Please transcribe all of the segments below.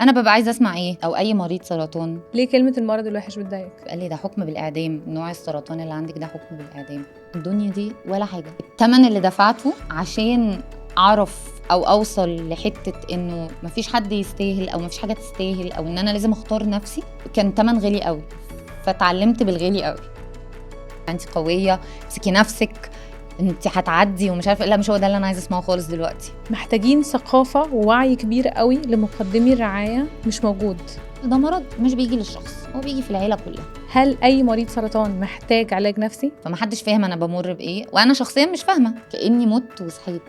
انا ببقى عايزه اسمع ايه، او اي مريض سرطان ليه كلمة المرض الوحش بتضايقك؟ قال لي ده حكم بالاعدام، نوع السرطان اللي عندك ده حكم بالاعدام. الدنيا دي ولا حاجه، الثمن اللي دفعته عشان اعرف او اوصل لحته انه مفيش حد يستاهل او مفيش حاجه تستاهل او ان انا لازم اختار نفسي، كان ثمن غالي قوي. فتعلمت بالغالي قوي. انت قويه، امسكي نفسك، انت هتعدي ومش عارفه. لا، مش هو ده اللي انا عايزه اسمعه خالص دلوقتي. محتاجين ثقافة ووعي كبير قوي لمقدمي الرعاية، مش موجود. ده مرض مش بيجي للشخص، هو بيجي في العيله كلها. هل أي مريض سرطان محتاج علاج نفسي؟ فمحدش فاهم انا بمر بايه، وانا شخصيا مش فاهمه، كاني مت وصحيت.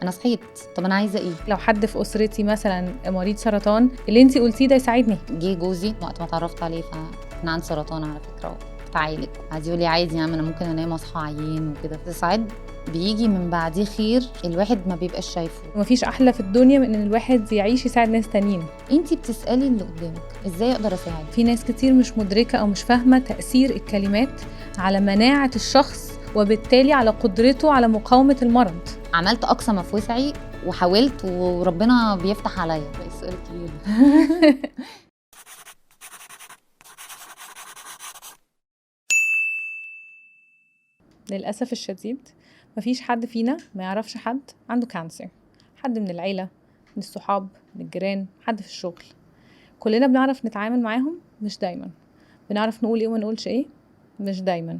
انا صحيت، طب انا عايزه ايه؟ لو حد في أسرتي مثلا مريض سرطان، اللي انتي قلتيه ده يساعدني. جه جوزي وقت ما اتعرفت عليه، فانا عندي سرطان على فكره، تعالج. عايز يقول لي عادي يا عم، انا ممكن انام اصحى عيان وكده. ساعات بيجي من بعديه خير الواحد ما بيبقاش شايفه. ومفيش أحلى في الدنيا من إن الواحد يعيش يساعد ناس تانيين. انتي بتسالي اللي قدامك ازاي اقدر اساعد. في ناس كتير مش مدركة أو مش فاهمة تأثير الكلمات على مناعة الشخص، وبالتالي على قدرته على مقاومة المرض. عملت اقصى ما في وسعي وحاولت، وربنا بيفتح عليا. ده السؤال الكبير. للأسف الشديد مفيش حد فينا ما يعرفش حد عنده كانسر. حد من العيلة، من الصحاب، من الجيران، حد في الشغل. كلنا بنعرف نتعامل معاهم، مش دايما. بنعرف نقول ايه وما نقولش ايه، مش دايما.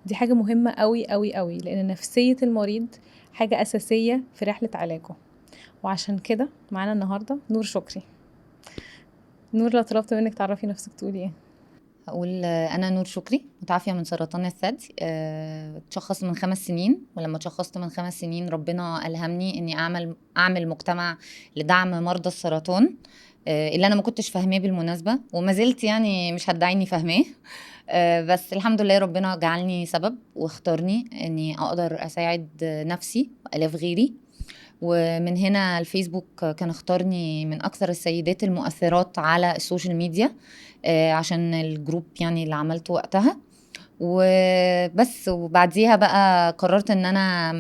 دي حاجة مهمة قوي قوي قوي، لأن نفسية المريض حاجة أساسية في رحلة علاجه. وعشان كده معانا النهاردة نور شكري. نور، لو طلبت منك تعرفي نفسك تقولي ايه؟ هقول انا نور شكري، متعافيه من سرطان الثدي. اتشخصت من 5 سنين، ولما اتشخصت من 5 سنين ربنا الهمني اني اعمل مجتمع لدعم مرضى السرطان، اللي انا ما كنتش فاهماه بالمناسبه، وما زلت يعني مش هدعي اني فاهماه. بس الحمد لله ربنا جعلني سبب واختارني اني اقدر اساعد نفسي والاف غيري. ومن هنا الفيسبوك كان اختارني من اكثر السيدات المؤثرات على السوشيال ميديا، عشان الجروب يعني اللي عملته وقتها. وبس، وبعديها بقى قررت ان انا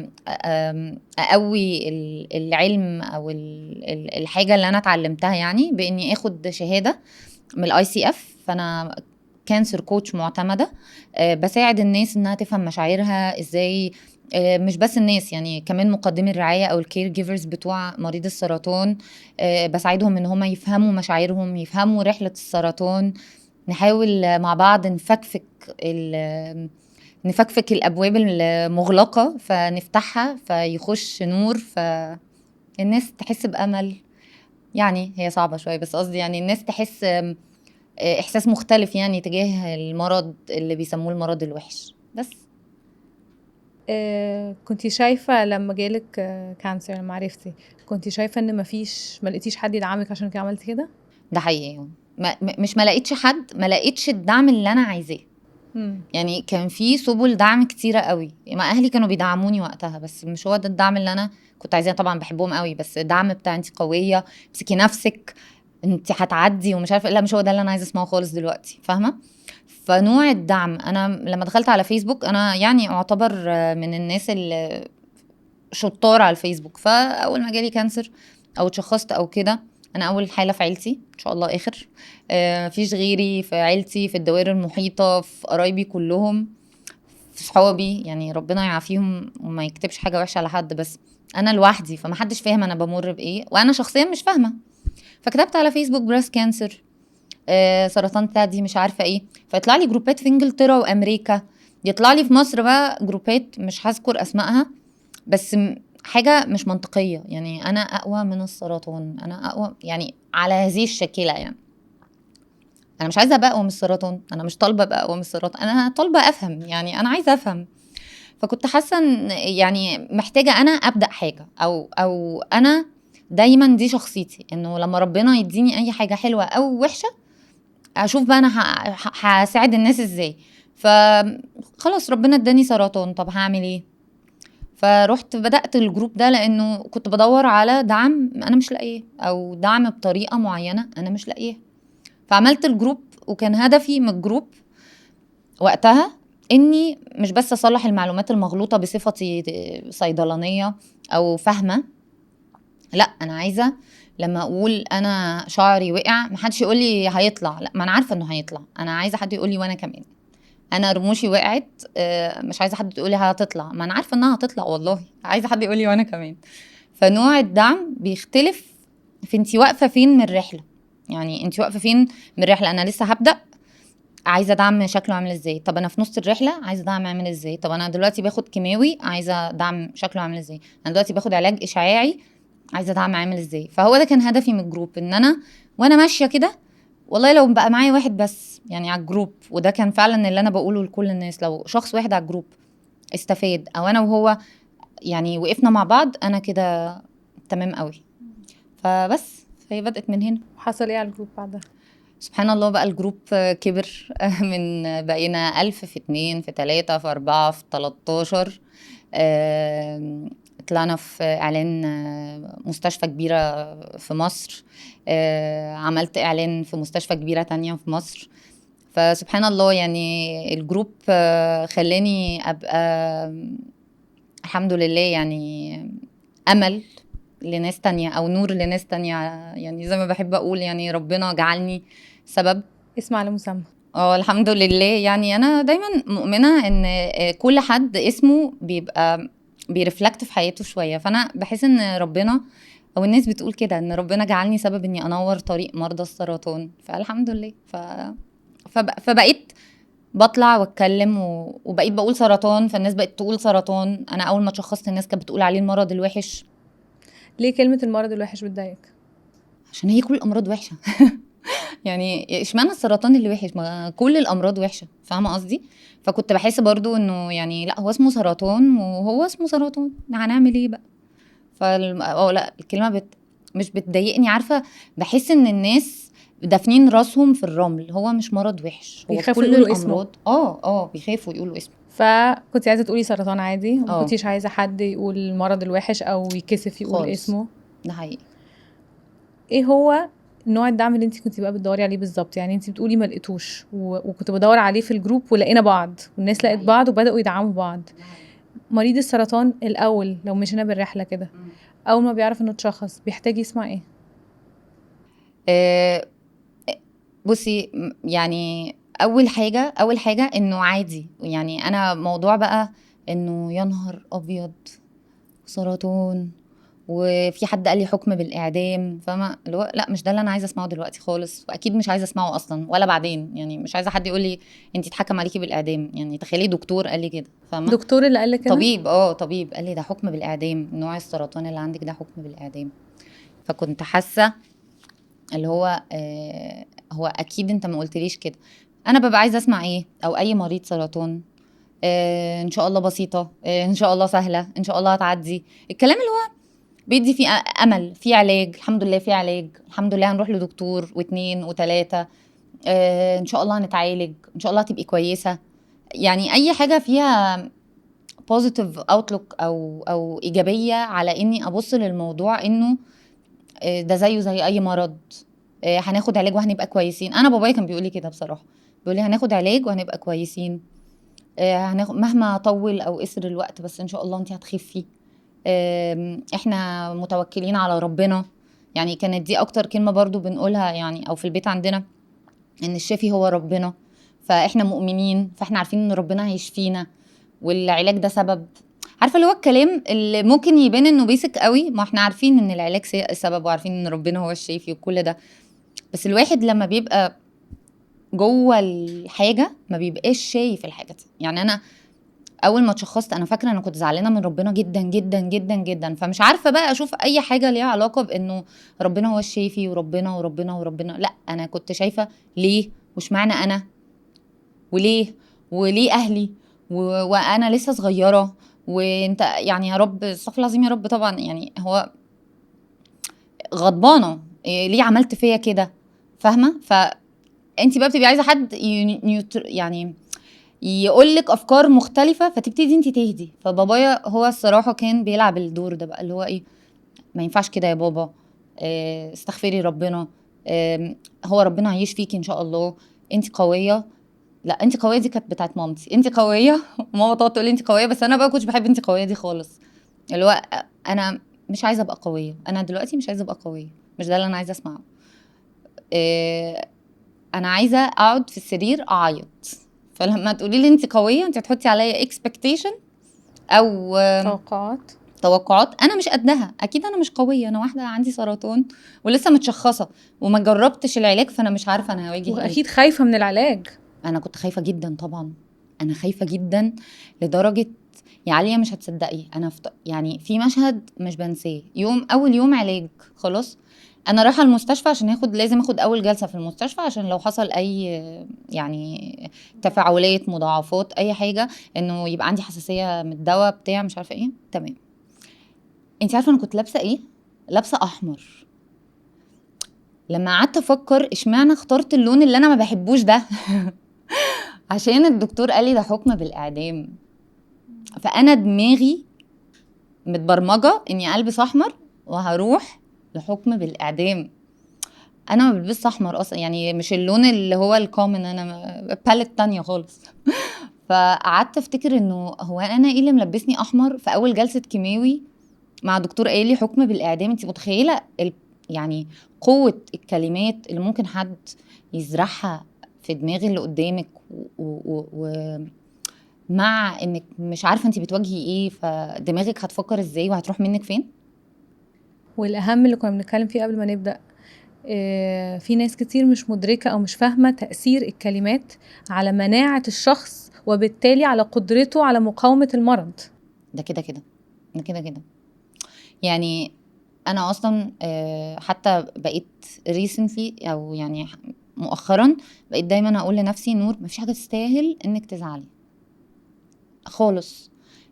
اقوي العلم او الحاجه اللي انا اتعلمتها، يعني باني اخد شهاده من الاي سي اف. فانا كانسر كوتش معتمده، بساعد الناس انها تفهم مشاعرها ازاي. مش بس الناس، يعني كمان مقدمي الرعايه او الكير جيفرز بتوع مريض السرطان، بساعدهم ان هم يفهموا مشاعرهم، يفهموا رحله السرطان. نحاول مع بعض نفكفك الابواب المغلقه، فنفتحها فيخش نور، فالناس تحس بامل. يعني هي صعبه شويه، بس قصدي يعني الناس تحس احساس مختلف يعني تجاه المرض اللي بيسموه المرض الوحش. بس كنتي شايفة لما جالك كانسر، لما عرفتي كنتي شايفة ان ما لقيتيش حد يدعمك عشان كده عملتي كده؟ ده حقيقي. مش ما لقيتش حد، ما لقيتش الدعم اللي انا عايزاه. يعني كان في سبل دعم كتيرة قوي، ما اهلي كانوا بيدعموني وقتها، بس مش هو ده الدعم اللي انا كنت عايزاه. طبعا بحبهم قوي، بس الدعم بتاع انت قوية، امسكي نفسك، انت هتعدي ومش عارفه. لا، مش هو ده اللي انا عايزه اسمعه خالص دلوقتي، فاهمه؟ فنوع الدعم، انا لما دخلت على فيسبوك، انا يعني اعتبر من الناس اللي شطار على الفيسبوك. فاول ما جالي كانسر او اتشخصت او كده، انا اول حاله في عيلتي ان شاء الله اخر. مفيش غيري في عيلتي، في الدوائر المحيطه، في قرايبي كلهم، في صحابي، يعني ربنا يعافيهم وما يكتبش حاجه وحشه على حد، بس انا لوحدي، فمحدش فاهم انا بمر بايه، وانا شخصيا مش فاهمه. فكتبت على فيسبوك بريست كانسر، سرطان ثدي، مش عارفه ايه، فيطلع لي جروبات في انجلترا وامريكا. يطلع لي في مصر بقى جروبات مش هذكر اسمائها، بس حاجه مش منطقيه. يعني انا اقوى من السرطان، انا اقوى يعني على هذه الشكله. يعني انا مش عايزه ابقى اقوى من السرطان، انا مش طالبه ابقى اقوى من السرطان، انا طالبه افهم، يعني انا عايزه افهم. فكنت حاسه ان يعني محتاجه انا ابدا حاجه، او انا دايما دي شخصيتي، انه لما ربنا يديني اي حاجه حلوه او وحشه، اشوف بقى انا هساعد الناس ازاي. فخلاص ربنا اداني سرطان، طب هعمل ايه؟ فرحت بدأت الجروب ده، لانه كنت بدور على دعم انا مش لاقيه، او دعم بطريقه معينه انا مش لاقيه. فعملت الجروب، وكان هدفي من الجروب وقتها اني مش بس اصلح المعلومات المغلوطه بصفتي صيدلانيه او فاهمه، لا، انا عايزه لما اقول انا شعري وقع محدش يقول لي هيطلع، لا ما انا عارفه انه هيطلع، انا عايزه حد يقول لي وانا كمان. انا رموشي وقعت، مش عايزه حد يقول لي هتطلع، ما انا عارفه انها هتطلع والله، عايزه حد يقول لي وانا كمان. فنوع الدعم بيختلف في انتي واقفه فين من الرحله. يعني انتي واقفه فين من الرحله، انا لسه هبدا عايزه دعم شكله عامل ازاي، طب انا في نص الرحله عايزه دعم عامل ازاي، طب انا دلوقتي باخد كيماوي عايزه دعم شكله عامل ازاي، انا دلوقتي باخد علاج اشعاعي عايزه دعم عامل ازاي. فهو ده كان هدفي من الجروب، ان انا وانا ماشيه كده والله لو بقى معايا واحد بس يعني على الجروب، وده كان فعلا اللي انا بقوله لكل الناس، لو شخص واحد على الجروب استفاد او انا وهو يعني وقفنا مع بعض انا كده تمام قوي. فبس هي بدأت من هنا. وحصل ايه على الجروب بعدها؟ سبحان الله بقى الجروب كبر من بقينا 1000 في 2 في 3 في 4 في 13. طلعنا في إعلان مستشفى كبيرة في مصر، عملت إعلان في مستشفى كبيرة تانية في مصر. فسبحان الله يعني الجروب خلاني أبقى الحمد لله يعني أمل لناس تانية أو نور لناس تانية، يعني زي ما بحب أقول يعني ربنا جعلني سبب. اسم على مسمى. الحمد لله. يعني أنا دايما مؤمنة إن كل حد اسمه بيبقى بيرفلكت في حياته شوية، فأنا بحس إن ربنا أو الناس بتقول كده إن ربنا جعلني سبب إني أنور طريق مرضى السرطان، فالحمد لله. فبقيت بطلع واتكلم وبقيت بقول سرطان، فالناس بقت تقول سرطان. انا اول ما اتشخصت الناس كانت بتقول عليه المرض الوحش. ليه كلمة المرض الوحش بتضايقك؟ عشان هي كل الامراض وحشه. يعني اشمعنى السرطان اللي وحش، ما كل الامراض وحشه، فاهمه قصدي؟ فكنت بحس برضو انه يعني لا هو اسمه سرطان وهو اسمه سرطان، هنعمل ايه بقى؟ لا الكلمه مش بتضايقني، عارفه؟ بحس ان الناس دافنين راسهم في الرمل، هو مش مرض وحش، هو بيخافوا كل يقولوا اسمه. الامراض بيخافوا يقولوا اسمه. فكنت عايزة تقولي سرطان عادي، وما اه كنتيش عايزة حد يقول المرض الوحش او يكسف يقول خالص، اسمه. ده حقيقي. ايه هو نوع الدعم اللي انت كنتي بقى بتدوري عليه بالظبط؟ يعني انت بتقولي ما لقيتوش وكنت بدور عليه في الجروب ولقينا بعض والناس لقت بعض وبداوا يدعموا بعض. مريض السرطان الاول لو مشينا بالرحله كده، اول ما بيعرف انه اتشخص بيحتاج يسمع ايه؟ آه، بصي يعني اول حاجه انه عادي. يعني انا موضوع بقى انه يا نهار ابيض سرطان وفي حد قال لي حكم بالاعدام، فاهمه؟ اللي هو لا مش ده اللي انا عايزه اسمعه دلوقتي خالص، واكيد مش عايزه اسمعه اصلا ولا بعدين. يعني مش عايزه حد يقول لي انت اتحكم عليكي بالاعدام، يعني تخيلي دكتور قال لي كده، فاهمه؟ دكتور اللي قال لك كده؟ طبيب قال لي ده حكم بالاعدام، نوع السرطان اللي عندك ده حكم بالاعدام. فكنت حاسه اللي هو هو اكيد انت ما قلتليش كده. انا ببقى عايزه اسمع ايه؟ او اي مريض سرطان ان شاء الله بسيطه، ان شاء الله سهله، ان شاء الله هتعدي. الكلام اللي هو بيدي فيه امل، في علاج، الحمد لله في علاج، الحمد لله هنروح لدكتور واثنين وثلاثه، ان شاء الله هنتعالج، ان شاء الله هتبقي كويسه. يعني اي حاجه فيها بوزيتيف اوتلوك او ايجابيه، على اني ابص للموضوع انه ده زيه زي اي مرض، هناخد علاج وهنبقى كويسين. انا بابايا كان بيقول لي كده بصراحه، بيقول لي هناخد علاج وهنبقى كويسين، هناخد مهما طول او قصر الوقت بس ان شاء الله انت هتخفي، احنا متوكلين على ربنا. يعني كانت دي اكتر كلمه برضو بنقولها يعني، او في البيت عندنا ان الشافي هو ربنا، فاحنا مؤمنين، فاحنا عارفين ان ربنا هيشفينا والعلاج ده سبب. عارفه اللي هو الكلام اللي ممكن يبان انه بيسك قوي، ما احنا عارفين ان العلاج سبب وعارفين ان ربنا هو الشافي وكل ده، بس الواحد لما بيبقى جوه الحاجه ما بيبقاش شايف الحاجه دي. يعني انا اول ما اتشخصت انا فاكره انا كنت زعلانه من ربنا جدا جدا جدا جدا، فمش عارفه بقى اشوف اي حاجه ليها علاقه بانه ربنا هو الشافي وربنا وربنا وربنا، لا انا كنت شايفه ليه واشمعنى انا، وليه اهلي وانا لسه صغيره، وانت يعني يا رب استغفر الله العظيم يا رب طبعا، يعني هو غضبانه ليه عملت فيا كده، فاهمه؟ فانت بقى بتبقي عايزه حد يعني يقولك افكار مختلفه فتبتدي انت تهدي. فبابايا هو الصراحه كان بيلعب الدور ده بقى، اللي هو ايه، ما ينفعش كده يا بابا، استغفري ربنا، هو ربنا هيعيش فيكي ان شاء الله، انت قويه. لا انت قويه دي كانت بتاعت مامتي، انت قويه. ماما تقعد تقول لي انت قويه، بس انا بقى كنتش بحب انت قويه دي خالص. اللي هو انا مش عايزه ابقى قويه، انا دلوقتي مش عايزه ابقى قويه، مش ده اللي انا عايزه اسمعه. انا عايزه اقعد في السرير اعيط. فلما تقولي لي انت قويه، انت هتحطي عليا expectation او توقعات انا مش قدها. اكيد انا مش قويه، انا واحده عندي سرطان ولسه متشخصه وما جربتش العلاج، فانا مش عارفه انا هواجه ايه. واكيد خايفه من العلاج. انا كنت خايفه جدا طبعا، انا خايفه جدا لدرجه يا عليا مش هتصدقي. انا يعني في مشهد مش بنساه، اول يوم علاج خلاص، انا رايحه المستشفى عشان لازم اخد اول جلسه في المستشفى عشان لو حصل اي يعني تفاعلات مضاعفات اي حاجه، انه يبقى عندي حساسيه من الدواء بتاع مش عارفه ايه. تمام. انت عارفه انا كنت لابسه ايه؟ لابسه احمر. لما قعدت افكر اشمعنى اخترت اللون اللي انا ما بحبوش ده عشان الدكتور قال لي ده حكم بالاعدام، فانا دماغي متبرمجه اني البس احمر وهروح لحكم بالاعدام. انا ما بلبسش احمر اصلا، يعني مش اللون اللي هو الكومن، انا باليت تانية خالص. فقعدت افتكر انه هو انا ايه اللي ملبسني احمر في اول جلسه كيماوي مع دكتور قايل لي حكم بالاعدام. انت متخيله يعني قوه الكلمات اللي ممكن حد يزرعها في دماغ اللي قدامك مع انك مش عارفه انت بتواجهي ايه، فدماغك هتفكر ازاي وهتروح منك فين. والاهم اللي كنا بنتكلم فيه قبل ما نبدا، في ناس كتير مش مدركه او مش فاهمه تاثير الكلمات على مناعه الشخص وبالتالي على قدرته على مقاومه المرض. ده كده كده، ده كده كده. يعني انا اصلا حتى بقيت ريسنتلي او يعني مؤخرا بقيت دايما اقول لنفسي نور مفيش حاجه تستاهل انك تزعلي خالص،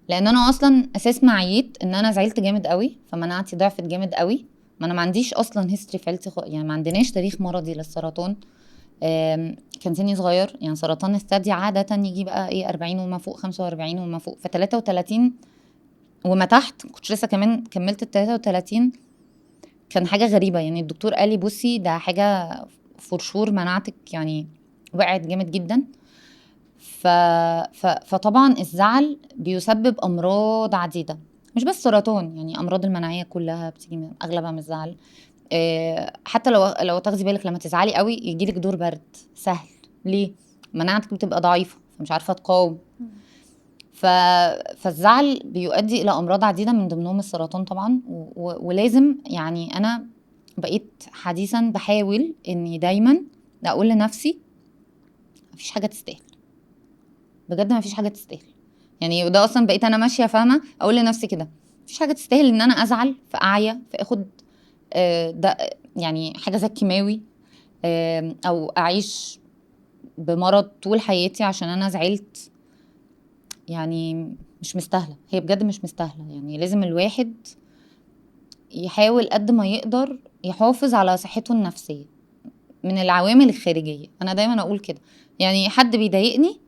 لان انا اصلا اساس معيت ان انا زعلت جامد قوي فمناعتي ضعفت جامد قوي. ما انا ما عنديش اصلا هيستوري فالتي، يعني ما عندناش تاريخ مرضي للسرطان. كان سني صغير، يعني سرطان الثدي عاده يجي بقى ايه 40 وما فوق، 45 وما فوق، ف 33 وما تحت كنت لسه كمان كملت ال 33. كان حاجه غريبه، يعني الدكتور قال لي بصي ده حاجه فرشور مناعتك يعني وقعت جامد جدا. فطبعا الزعل بيسبب امراض عديده، مش بس سرطان، يعني امراض المناعيه كلها بتيجي من اغلبها من الزعل. حتى لو تاخدي بالك لما تزعلي قوي يجيلك دور برد سهل. ليه؟ مناعتك بتبقى ضعيفه فمش عارفه تقاوم. فالزعل بيؤدي الى امراض عديده من ضمنهم السرطان طبعا. ولازم يعني انا بقيت حديثا بحاول اني دايما اقول لنفسي مفيش حاجه تستاهل، بجد مفيش حاجه تستاهل. يعني وده اصلا بقيت انا ماشيه فاهمه اقول لنفسي كده مفيش حاجه تستاهل ان انا ازعل في اعيا في اخد ده يعني حاجه زي الكيماوي، او اعيش بمرض طول حياتي عشان انا زعلت. يعني مش مستاهله، هي بجد مش مستاهله. يعني لازم الواحد يحاول قد ما يقدر يحافظ على صحته النفسيه من العوامل الخارجيه. انا دايما اقول كده، يعني حد بيضايقني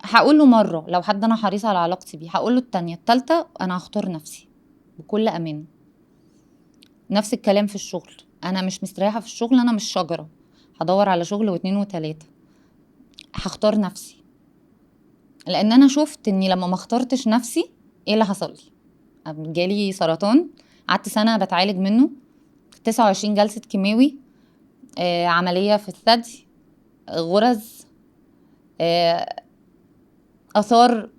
هقول له مره، لو حد انا حريصه على علاقتي بيه هقول له التانية التالتة انا هختار نفسي بكل امان. نفس الكلام في الشغل، انا مش مستريحه في الشغل، انا مش شجره هدور على شغل واتنين وتلاته، هختار نفسي. لان انا شفت اني لما ما اخترتش نفسي ايه اللي حصل لي. جالي سرطان، قعدت سنه بتعالج منه، 29 جلسه كيماوي، عمليه في الثدي، غرز، اثار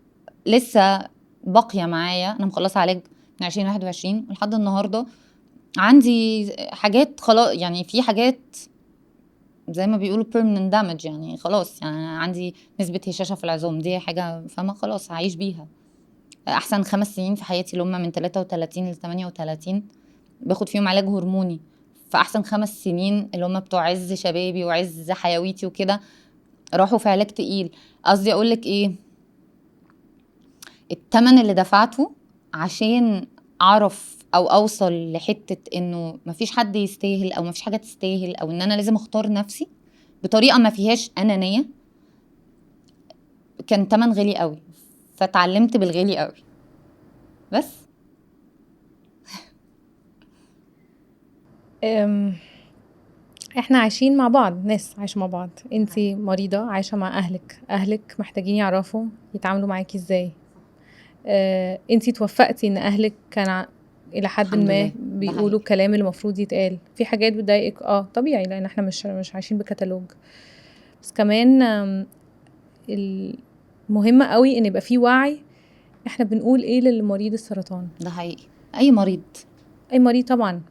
لسه باقيه معايا. انا مخلصه علاج من 2021 ولحد النهارده عندي حاجات خلاص، يعني في حاجات زي ما بيقولوا permanent damage، يعني خلاص يعني عندي نسبة هشاشة في العظام، دي حاجة فما خلاص هعيش بيها. أحسن 5 سنين في حياتي اللي هم من 33 ل 38 باخد فيهم علاج هرموني، فأحسن 5 سنين اللي هم بتوع عز شبابي وعز حيويتي وكده راحوا في علاج تقيل. قصدي أقولك إيه، التمن اللي دفعته عشان أعرف أو أوصل لحتة إنه مفيش حد يستاهل أو مفيش حاجة تستاهل أو إن أنا لازم أختار نفسي بطريقة ما فيهاش أنانية، كان تمن غالي قوي. فتعلمت بالغالي قوي بس. احنا عايشين مع بعض، ناس عايشة مع بعض، انتي مريضة عايشة مع اهلك محتاجين يعرفوا يتعاملوا معاكي ازاي. انتي توفقتي ان اهلك كان الى حد الحمد ما لله، ده بيقولوا حقيقي. الكلام اللي المفروض يتقال. في حاجات بتضايقك طبيعي، لان احنا مش عايشين بكتالوج. بس كمان المهم قوي ان يبقى في وعي احنا بنقول ايه للمريض السرطان. ده حقيقي. اي مريض اي مريض طبعا،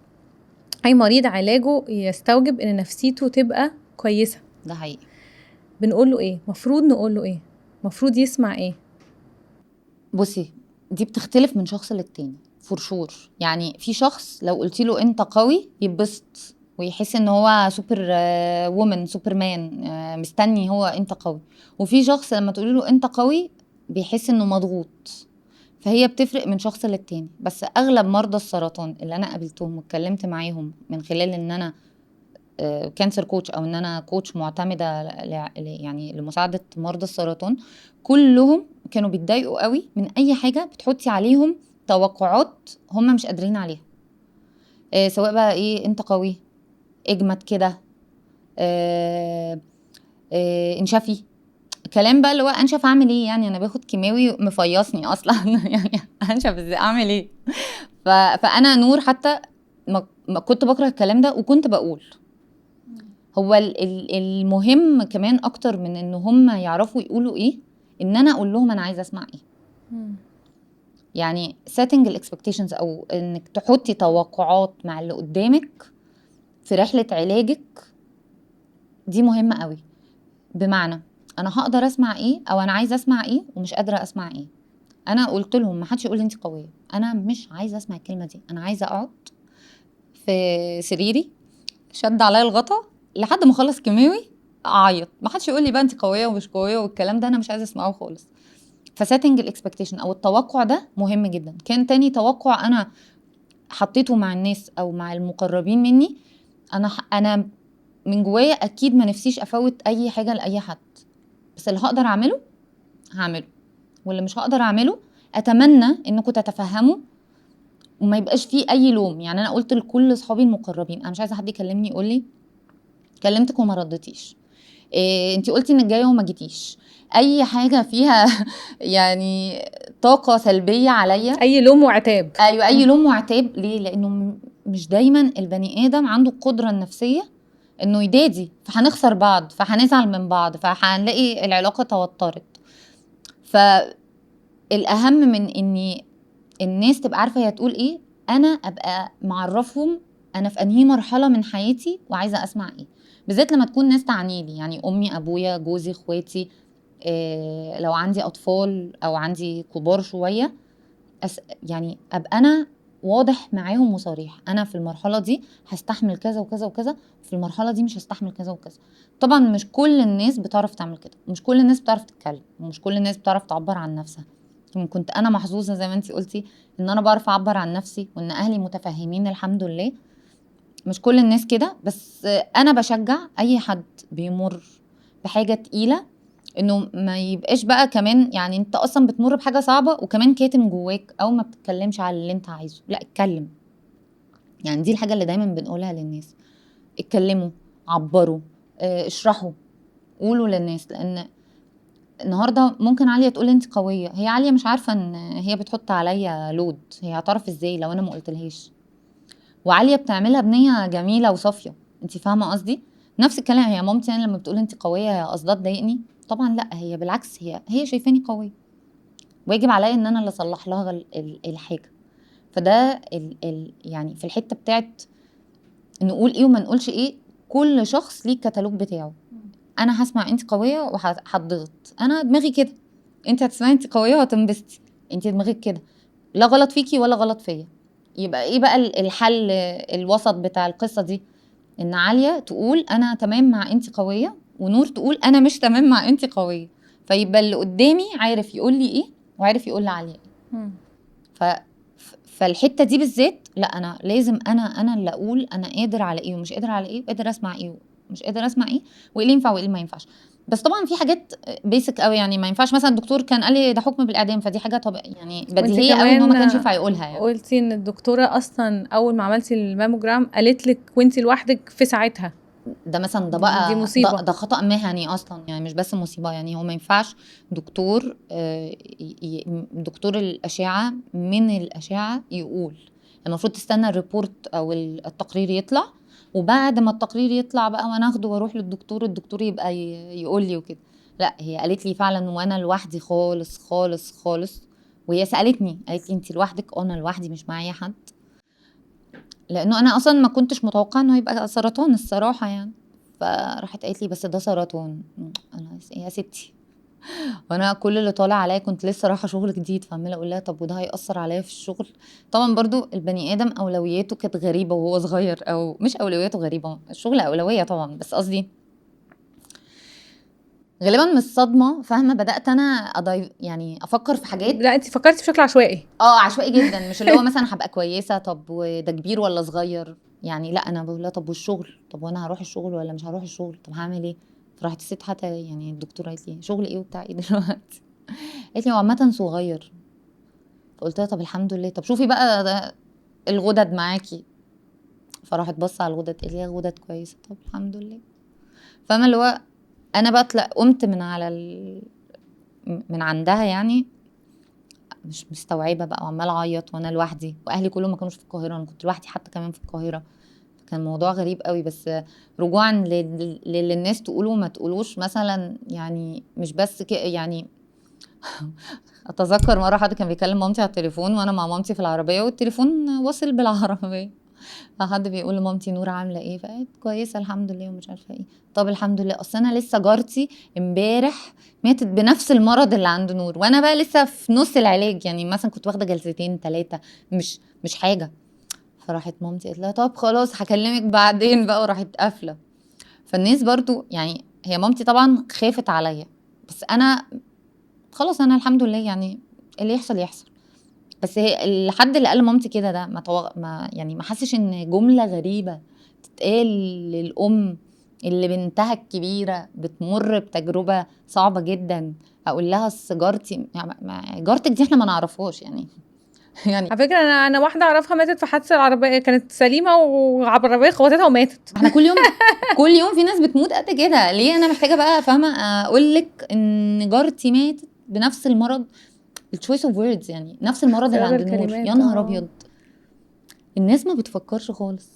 اي مريض علاجه يستوجب ان نفسيته تبقى كويسه. ده حقيقي. بنقول له ايه؟ مفروض نقول له ايه؟ مفروض يسمع ايه؟ بصي، دي بتختلف من شخص للتاني فور شور. يعني في شخص لو قلتي له انت قوي يتبسط ويحس ان هو سوبر وومن، سوبر مان، مستني هو انت قوي. وفي شخص لما تقولي له انت قوي بيحس انه مضغوط. فهي بتفرق من شخص للتاني. بس اغلب مرضى السرطان اللي انا قابلتهم واتكلمت معاهم من خلال ان انا كانسر كوتش او ان انا كوتش معتمده يعني لمساعده مرضى السرطان، كلهم كانوا بيتضايقوا قوي من اي حاجه بتحطي عليهم توقعات هم مش قادرين عليها. سواء بقى ايه، انت قوي، اجمد كده، انشفي. كلام بقى اللي هو انشف اعمل ايه؟ يعني انا باخد كيماوي مفيصني اصلا يعني انشف ازاي؟ اعمل ايه؟ فانا نور حتى ما كنت بكره الكلام ده وكنت بقول. هو المهم كمان اكتر من ان هم يعرفوا يقولوا ايه، ان انا اقول لهم انا عايزه اسمع ايه. يعني setting الاكسبكتيشنز او انك تحطي توقعات مع اللي قدامك في رحله علاجك، دي مهمه قوي. بمعنى انا هقدر اسمع ايه او انا عايزه اسمع ايه ومش قادره اسمع ايه. انا قلت لهم ما حدش يقول لي انت قويه، انا مش عايزه اسمع الكلمه دي. انا عايزه اقعد في سريري شد عليا الغطا لحد ما اخلص كيماوي اعيط. ما حدش يقول لي بقى انت قويه ومش قويه والكلام ده، انا مش عايزه اسمعه خالص. فسيتنج الاكسبكتيشن او التوقع ده مهم جدا. كان تاني توقع انا حطيته مع الناس او مع المقربين مني، انا من جوايا اكيد ما نفسيش افوت اي حاجه لاي حد، بس اللي هقدر اعمله هعمله، واللي مش هقدر اعمله اتمنى انكم تتفهموا وما يبقاش فيه اي لوم. يعني انا قلت لكل اصحابي المقربين انا مش عايزه حد يكلمني يقول لي كلمتك وما ردتيش، إيه انتي قلتي انك جايه وما جيتيش، اي حاجه فيها يعني طاقه سلبيه عليا. اي لوم وعتاب. ايوه، اي لوم وعتاب. ليه؟ لانه مش دايما البني ادم عنده القدره النفسيه انه يدادي، فهنخسر بعض، فهنزعل من بعض، فهنلاقي العلاقه توترت. فالاهم من اني الناس تبقى عارفه هي تقول ايه، انا ابقى معرفهم انا في انهي مرحله من حياتي وعايزه اسمع ايه. بالذات لما تكون ناس تعنيلي، يعني امي، ابويا، جوزي، اخواتي، إيه لو عندي اطفال او عندي كبار شويه، يعني ابقى انا واضح معاهم وصريح. انا في المرحله دي هستحمل كذا وكذا وكذا، في المرحله دي مش هستحمل كذا وكذا. طبعا مش كل الناس بتعرف تعمل كده، مش كل الناس بتعرف تتكلم، ومش كل الناس بتعرف تعبر عن نفسها. كنت انا محظوظه زي ما انتي قلتي ان انا بعرف اعبر عن نفسي وان اهلي متفهمين الحمد لله. مش كل الناس كده، بس انا بشجع اي حد بيمر بحاجه تقيله انه ما يبقاش بقى كمان، يعني انت اصلا بتمر بحاجه صعبه وكمان كاتم جواك او ما بتتكلمش على اللي انت عايزه. لا، اتكلم. يعني دي الحاجه اللي دايما بنقولها للناس، اتكلموا، عبروا، اشرحوا، قولوا للناس. لان النهارده ممكن عاليه تقول انت قويه، هي عاليه مش عارفه ان هي بتحط عليا لود. هي هتعرف ازاي لو انا ما قلتلهاش؟ وعاليه بتعملها بنيه جميله وصافيه. انت فاهمه قصدي؟ نفس الكلام هي مامتي، يعني لما بتقول انت قويه هي قصدها تضايقني؟ طبعا لا، هي بالعكس، هي شايفاني قويه، واجب عليا ان انا اللي اصلح لها الحاجه. فده يعني في الحته بتاعت نقول ايه وما نقولش ايه، كل شخص ليه الكتالوج بتاعه. انا هسمع انت قويه وهتضغط، انا دماغي كده. انت هتسمعي انت قويه وهتنبسطي، انت دماغك كده. لا غلط فيكي ولا غلط فيا. يبقى ايه بقى الحل الوسط بتاع القصه دي؟ ان عاليه تقول انا تمام مع انت قويه، ونور تقول انا مش تمام مع انت قويه. فيبقى اللي قدامي عارف يقول لي ايه وعارف يقول لعاليه ايه. ف فالحته دي بالذات لا، انا لازم انا اللي اقول انا قادر على ايه ومش قادر على ايه، وقادر اسمع ايه ومش قادر اسمع ايه، وايه اللي ينفع وايه اللي ما ينفعش. بس طبعا في حاجات بيسك قوي، يعني ما ينفعش مثلا الدكتور كان قال لي ده حكم بالاعدام، فدي حاجه يعني وانت بديهيه قوي ان هو ما كانش كمان ينفع يقولها يعني. قلتي ان الدكتوره اصلا اول ما عملتي الماموجرام قالت لك وانت لوحدك في ساعتها. ده مثلا ده دي بقى مصيبه. ده خطأ مهني اصلا، يعني مش بس مصيبه. يعني هو ما ينفعش دكتور دكتور الاشعه من الاشعه يقول المفروض تستنى الريبورت او التقرير يطلع، وبعد ما التقرير يطلع بقى وانا اخده واروح للدكتور، الدكتور يبقى يقول لي وكده. لا هي قالت لي فعلا وانا لوحدي خالص خالص خالص. وهي سالتني قالت لي انت لوحدك؟ انا لوحدي مش معايا حد، لانه انا اصلا ما كنتش متوقعه انه يبقى سرطان الصراحه يعني. فراحت قالت لي بس ده سرطان. انا يا ستي، وانا كل اللي طالع عليا كنت لسه رايحه شغل جديد، فعماله اقول لها طب وده هيأثر عليا في الشغل؟ طبعا برضو البني ادم اولوياته كانت غريبه وهو صغير، او مش اولوياته غريبه، الشغل اولويه طبعا، بس قصدي غالبا من الصدمه، فاهمه، بدات انا يعني افكر في حاجات. لا انت فكرتي بشكل عشوائي. عشوائي جدا، مش اللي هو مثلا هبقى كويسه طب وده كبير ولا صغير يعني، لا انا بقول لها طب والشغل، طب وانا هروح الشغل ولا مش هروح الشغل، طب هعمل ايه؟ فراحت الست حتى يعني الدكتوره قالت لي شغل ايه وبتاع ايه دلوقتي؟ قالت لي هو عامه صغير. فقلت لها طب الحمد لله، طب شوفي بقى ده الغدد معاكي. فراحت بص على الغدد قالت لي الغدد كويسه، طب الحمد لله. فاهمه اللي هو انا بقى قمت من على من عندها يعني مش مستوعبه بقى، وعماله اعيط وانا لوحدي، واهلي كلهم ما كانوش في القاهره، انا كنت لوحدي حتى كمان في القاهره. كان موضوع غريب قوي. بس رجوعا للي الناس تقوله وما تقولوش مثلا، يعني مش بس يعني اتذكر مره حد كان بيكلم مامتي على التليفون وانا مع مامتي في العربيه، والتليفون وصل بالعربيه، فحد بيقول لمامتي نور عامله ايه، فقالت كويسه الحمد لله ومش عارفه ايه. طب الحمد لله، اصل انا لسه جارتي امبارح ماتت بنفس المرض اللي عند نور، وانا بقى لسه في نص العلاج، يعني مثلا كنت واخده جلستين 3، مش حاجه. فراحت مامتي قالت لها طب خلاص هكلمك بعدين بقى، وراحت قافله. فالناس برضو يعني، هي مامتي طبعا خافت عليا، بس انا خلاص انا الحمد لله يعني اللي يحصل يحصل. بس هي الحد اللي قال لمامتي كده ده ما يعني ما حسش ان جمله غريبه تتقال للام اللي بنتها الكبيره بتمر بتجربه صعبه جدا، اقول لها اصل جارتي يعني جارتك دي احنا ما نعرفهاش يعني يعني على فكره انا واحده اعرفها ماتت في حادثه، العربيه كانت سليمه وعربيه خبطتها وماتت. احنا كل يوم في ناس بتموت قد كده، ليه انا محتاجه بقى فاهمه اقول لك ان جارتي ماتت بنفس المرض؟ التشويس اوف ووردز يعني نفس المرض اللي اختيار عند نور، يا الكلمات نهار ابيض. الناس ما بتفكرش خالص.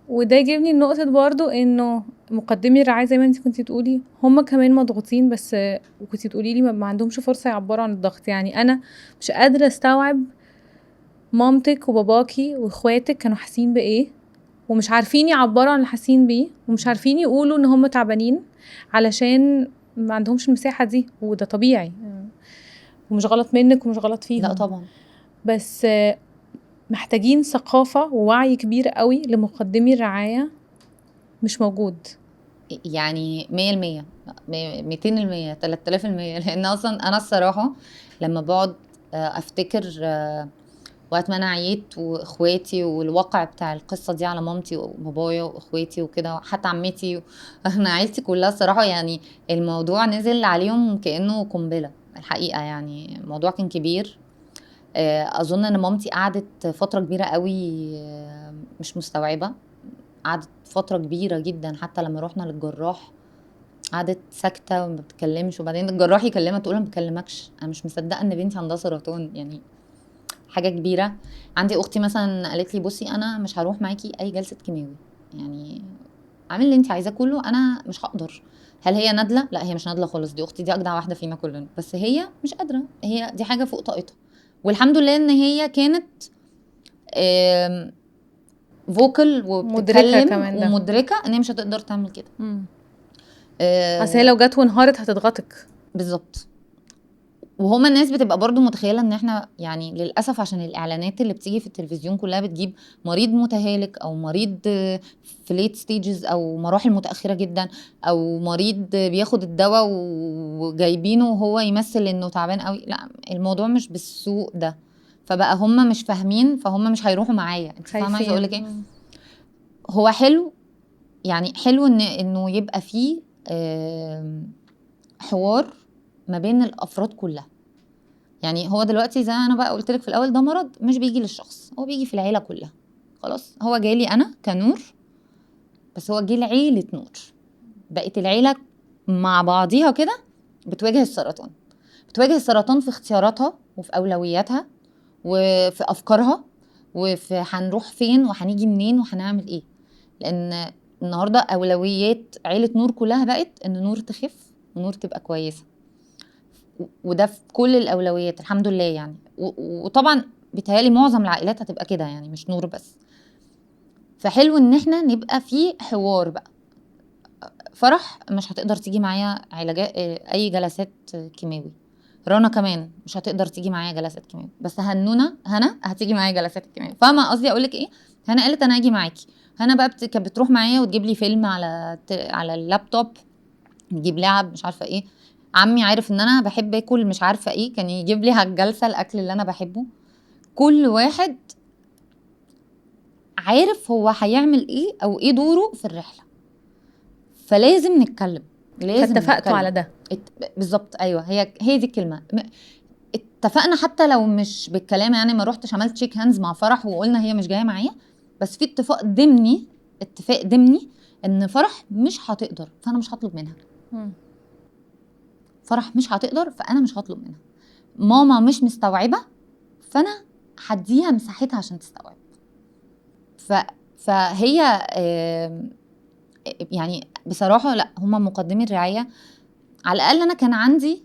وده يجيبني النقطة برضو انه مقدمي الرعاية زي ما انت كنتي تقولي هم كمان مضغوطين، بس وكنتي تقولي لي ما عندهمش فرصة يعبروا عن الضغط. يعني انا مش قادرة استوعب مامتك وباباكي واخواتك كانوا حاسين بايه، ومش عارفين يعبروا عن اللي حاسين بيه، ومش عارفين يقولوا ان هم تعبانين علشان ما عندهمش المساحة دي، وده طبيعي ومش غلط منك ومش غلط فيهم. لا طبعا. بس محتاجين ثقافة ووعي كبير قوي لمقدمي الرعاية، مش موجود. يعني 100%، 200%، 3000%. لان اصلا انا الصراحه لما بقعد افتكر وقت ما انا عييت واخواتي، والواقع بتاع القصه دي على مامتي وبابايا واخواتي وكده، حتى عمتي انا عيلتي كلها الصراحه يعني الموضوع نزل عليهم كانه قنبله الحقيقه، يعني الموضوع كان كبير. اظن ان مامتي قعدت فتره كبيره قوي مش مستوعبه، قعدت فتره كبيره جدا حتى لما روحنا للجراح قعدت ساكته وما بتتكلمش، وبعدين الجراح يكلمها تقول انا ما بكلمكش، انا مش مصدقه ان بنتي عندها سرطان، يعني حاجه كبيره. عندي اختي مثلا قالت لي بصي انا مش هروح معاكي اي جلسه كيماوي، يعني اعمل اللي انت عايزاه كله، انا مش هقدر. هل هي نادله؟ لا هي مش نادله خالص، دي اختي دي اجدع واحده فينا كلنا، بس هي مش قادره، هي دي حاجه فوق طاقتها. والحمد لله ان هي كانت فوكل مدركة وبتتكلم كمان ده. ومدركه ان هي مش هتقدر تعمل كده. اصل هي لو جت وانهارت هتضغطك. بالظبط. وهما الناس بتبقى برضو متخيلة ان احنا يعني للأسف عشان الإعلانات اللي بتيجي في التلفزيون كلها بتجيب مريض متهالك أو مريض في ليت ستيجز أو مراحل متأخرة جدا، أو مريض بياخد الدواء وجايبينه وهو يمثل انه تعبان قوي. لا الموضوع مش بالسوء ده، فبقى هما مش فاهمين، فهم مش هيروحوا معايا. انت فاهمة عايزة اقولك ايه؟ هو حلو، يعني حلو انه يبقى فيه حوار ما بين الافراد كلها. يعني هو دلوقتي زي انا بقى قلت لك في الاول، ده مرض مش بيجي للشخص، هو بيجي في العيله كلها. خلاص هو جالي انا كنور، بس هو جه لعيله نور، بقت العيله مع بعضيها كده بتواجه السرطان. بتواجه السرطان في اختياراتها وفي اولوياتها وفي افكارها هنروح فين وهنيجي منين وهنعمل ايه. لان النهارده اولويات عيله نور كلها بقت ان نور تخف ونور تبقى كويسه، وده في كل الاولويات الحمد لله يعني. وطبعا بيتهيألي معظم العائلات هتبقى كده يعني، مش نور بس. فحلو ان احنا نبقى في حوار بقى. فرح مش هتقدر تيجي معايا علاجات اي جلسات كيماوي، رنا كمان مش هتقدر تيجي معايا جلسات كيماوي، بس هنا هتيجي معايا جلسات كيماوي. فاهمه قصدي اقول لك ايه؟ هنا قالت انا هاجي معاكي. هنا بقى كانت بتروح معايا وتجيب لي فيلم على اللابتوب، نجيب لعب مش عارفه ايه. عمي عارف ان انا بحب اكل مش عارفه ايه، كان يجيب لي على الجلسه الاكل اللي انا بحبه. كل واحد عارف هو هيعمل ايه او ايه دوره في الرحله، فلازم نتكلم. لازم فاتفقتوا على نتكلم. ده. بالظبط، ايوه، هي دي الكلمه. اتفقنا حتى لو مش بالكلام يعني، ما روحتش عملت شيك هاندز مع فرح وقلنا هي مش جايه معايا، بس في اتفاق ضمني ان فرح مش هتقدر فانا مش هطلب منها. فرح مش هتقدر فانا مش هطلب منها. ماما مش مستوعبه فانا هديها مساحتها عشان تستوعب. فهي يعني بصراحه لا، هما مقدمي الرعايه. على الاقل انا كان عندي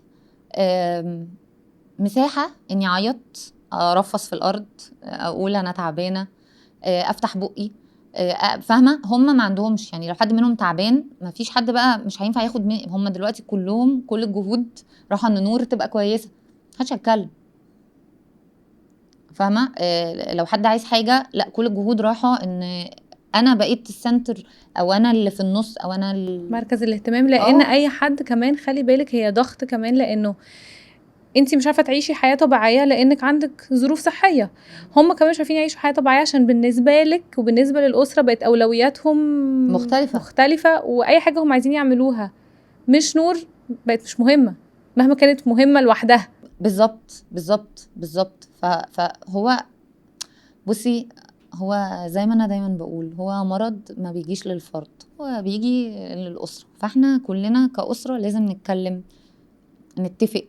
مساحه اني اعيط، ارفص في الارض، اقول انا تعبانه، افتح بقي. فاهمه؟ هم ما عندهمش يعني، لو حد منهم تعبان ما فيش حد بقى مش هينفع ياخد هم دلوقتي كلهم كل الجهود راحه ان نور تبقى كويسه، محدش هيتكلم. فاهمه؟ لو حد عايز حاجه، لا، كل الجهود راحه ان انا بقيت السنتر، او انا اللي في النص، او انا مركز الاهتمام. لان اي حد كمان خلي بالك هي ضغط كمان، لانه انت مش عارفه تعيشي حياه طبيعيه لانك عندك ظروف صحيه. هم كمان مش عارفين يعيشوا حياه طبيعيه عشان بالنسبه لك وبالنسبه للاسره بقت اولوياتهم مختلفه، واي حاجه هم عايزين يعملوها مش نور بقت مش مهمه مهما كانت مهمه لوحدها. بالظبط. فهو بصي، هو زي ما انا دايما بقول، هو مرض ما بيجيش للفرد، هو بيجي للأسرة. فاحنا كلنا كأسرة لازم نتكلم، نتفق،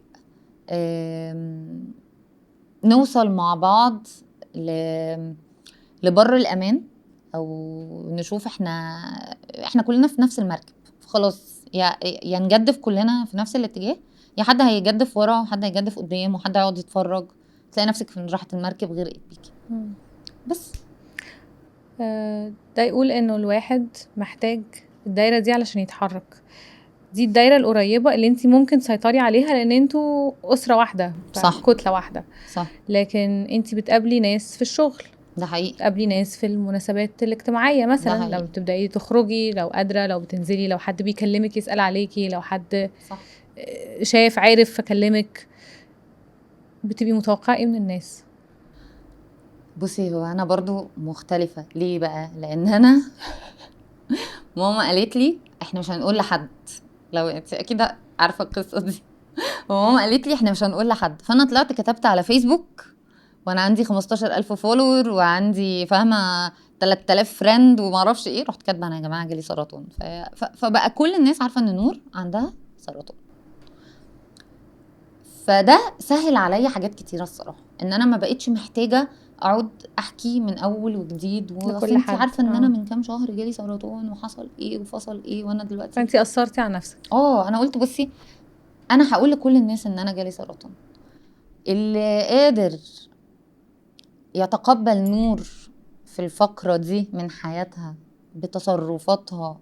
نوصل مع بعض لبر الأمان، او نشوف احنا كلنا في نفس المركب. خلاص، يا نجدف كلنا في نفس الاتجاه، يا حد هيجدف ورا وحد هيجدف قدام وحد هيقعد يتفرج، تلاقي نفسك في راحة المركب غرقت بيكي. بس ده يقول انه الواحد محتاج الدايرة دي علشان يتحرك. دي الدايرة القريبة اللي انتي ممكن تسيطري عليها لان انتوا أسرة واحدة، صح، كتلة واحدة. صح. لكن انتي بتقابلي ناس في الشغل، ده حقيقي. بتقابلي ناس في المناسبات الاجتماعية مثلا، لو بتبدأي تخرجي، لو قادرة، لو بتنزلي، لو حد بيكلمك يسأل عليكي، لو حد صح. شايف عارف فكلمك، بتبقي متوقعة ايه من الناس؟ بصي، هو انا برضو مختلفة. ليه بقى؟ لان انا ماما قالت لي احنا مش هنقول لحد، لو انت اكيد عارفة القصة دي. وماما قالت لي احنا مش هنقول لحد. فانا طلعت كتبت على فيسبوك وانا عندي 15,000 فولور وعندي فاهمة 3000 فريند ومعرفش ايه، رحت كاتبه انا يا جماعة جالي سرطان. فبقى كل الناس عارفة ان نور عندها سرطان. فده سهل عليا حاجات كتيرة الصراحة، ان انا ما بقيتش محتاجة اقعد احكي من اول وجديد، لكل حد. انت عارفة ان انا من كام شهر جالي سرطان وحصل ايه وفصل ايه وانا دلوقتي. فانتي اثرتي على نفسك. انا قلت بصي، انا هقول لكل الناس ان انا جالي سرطان. اللي قادر يتقبل نور في الفقرة دي من حياتها بتصرفاتها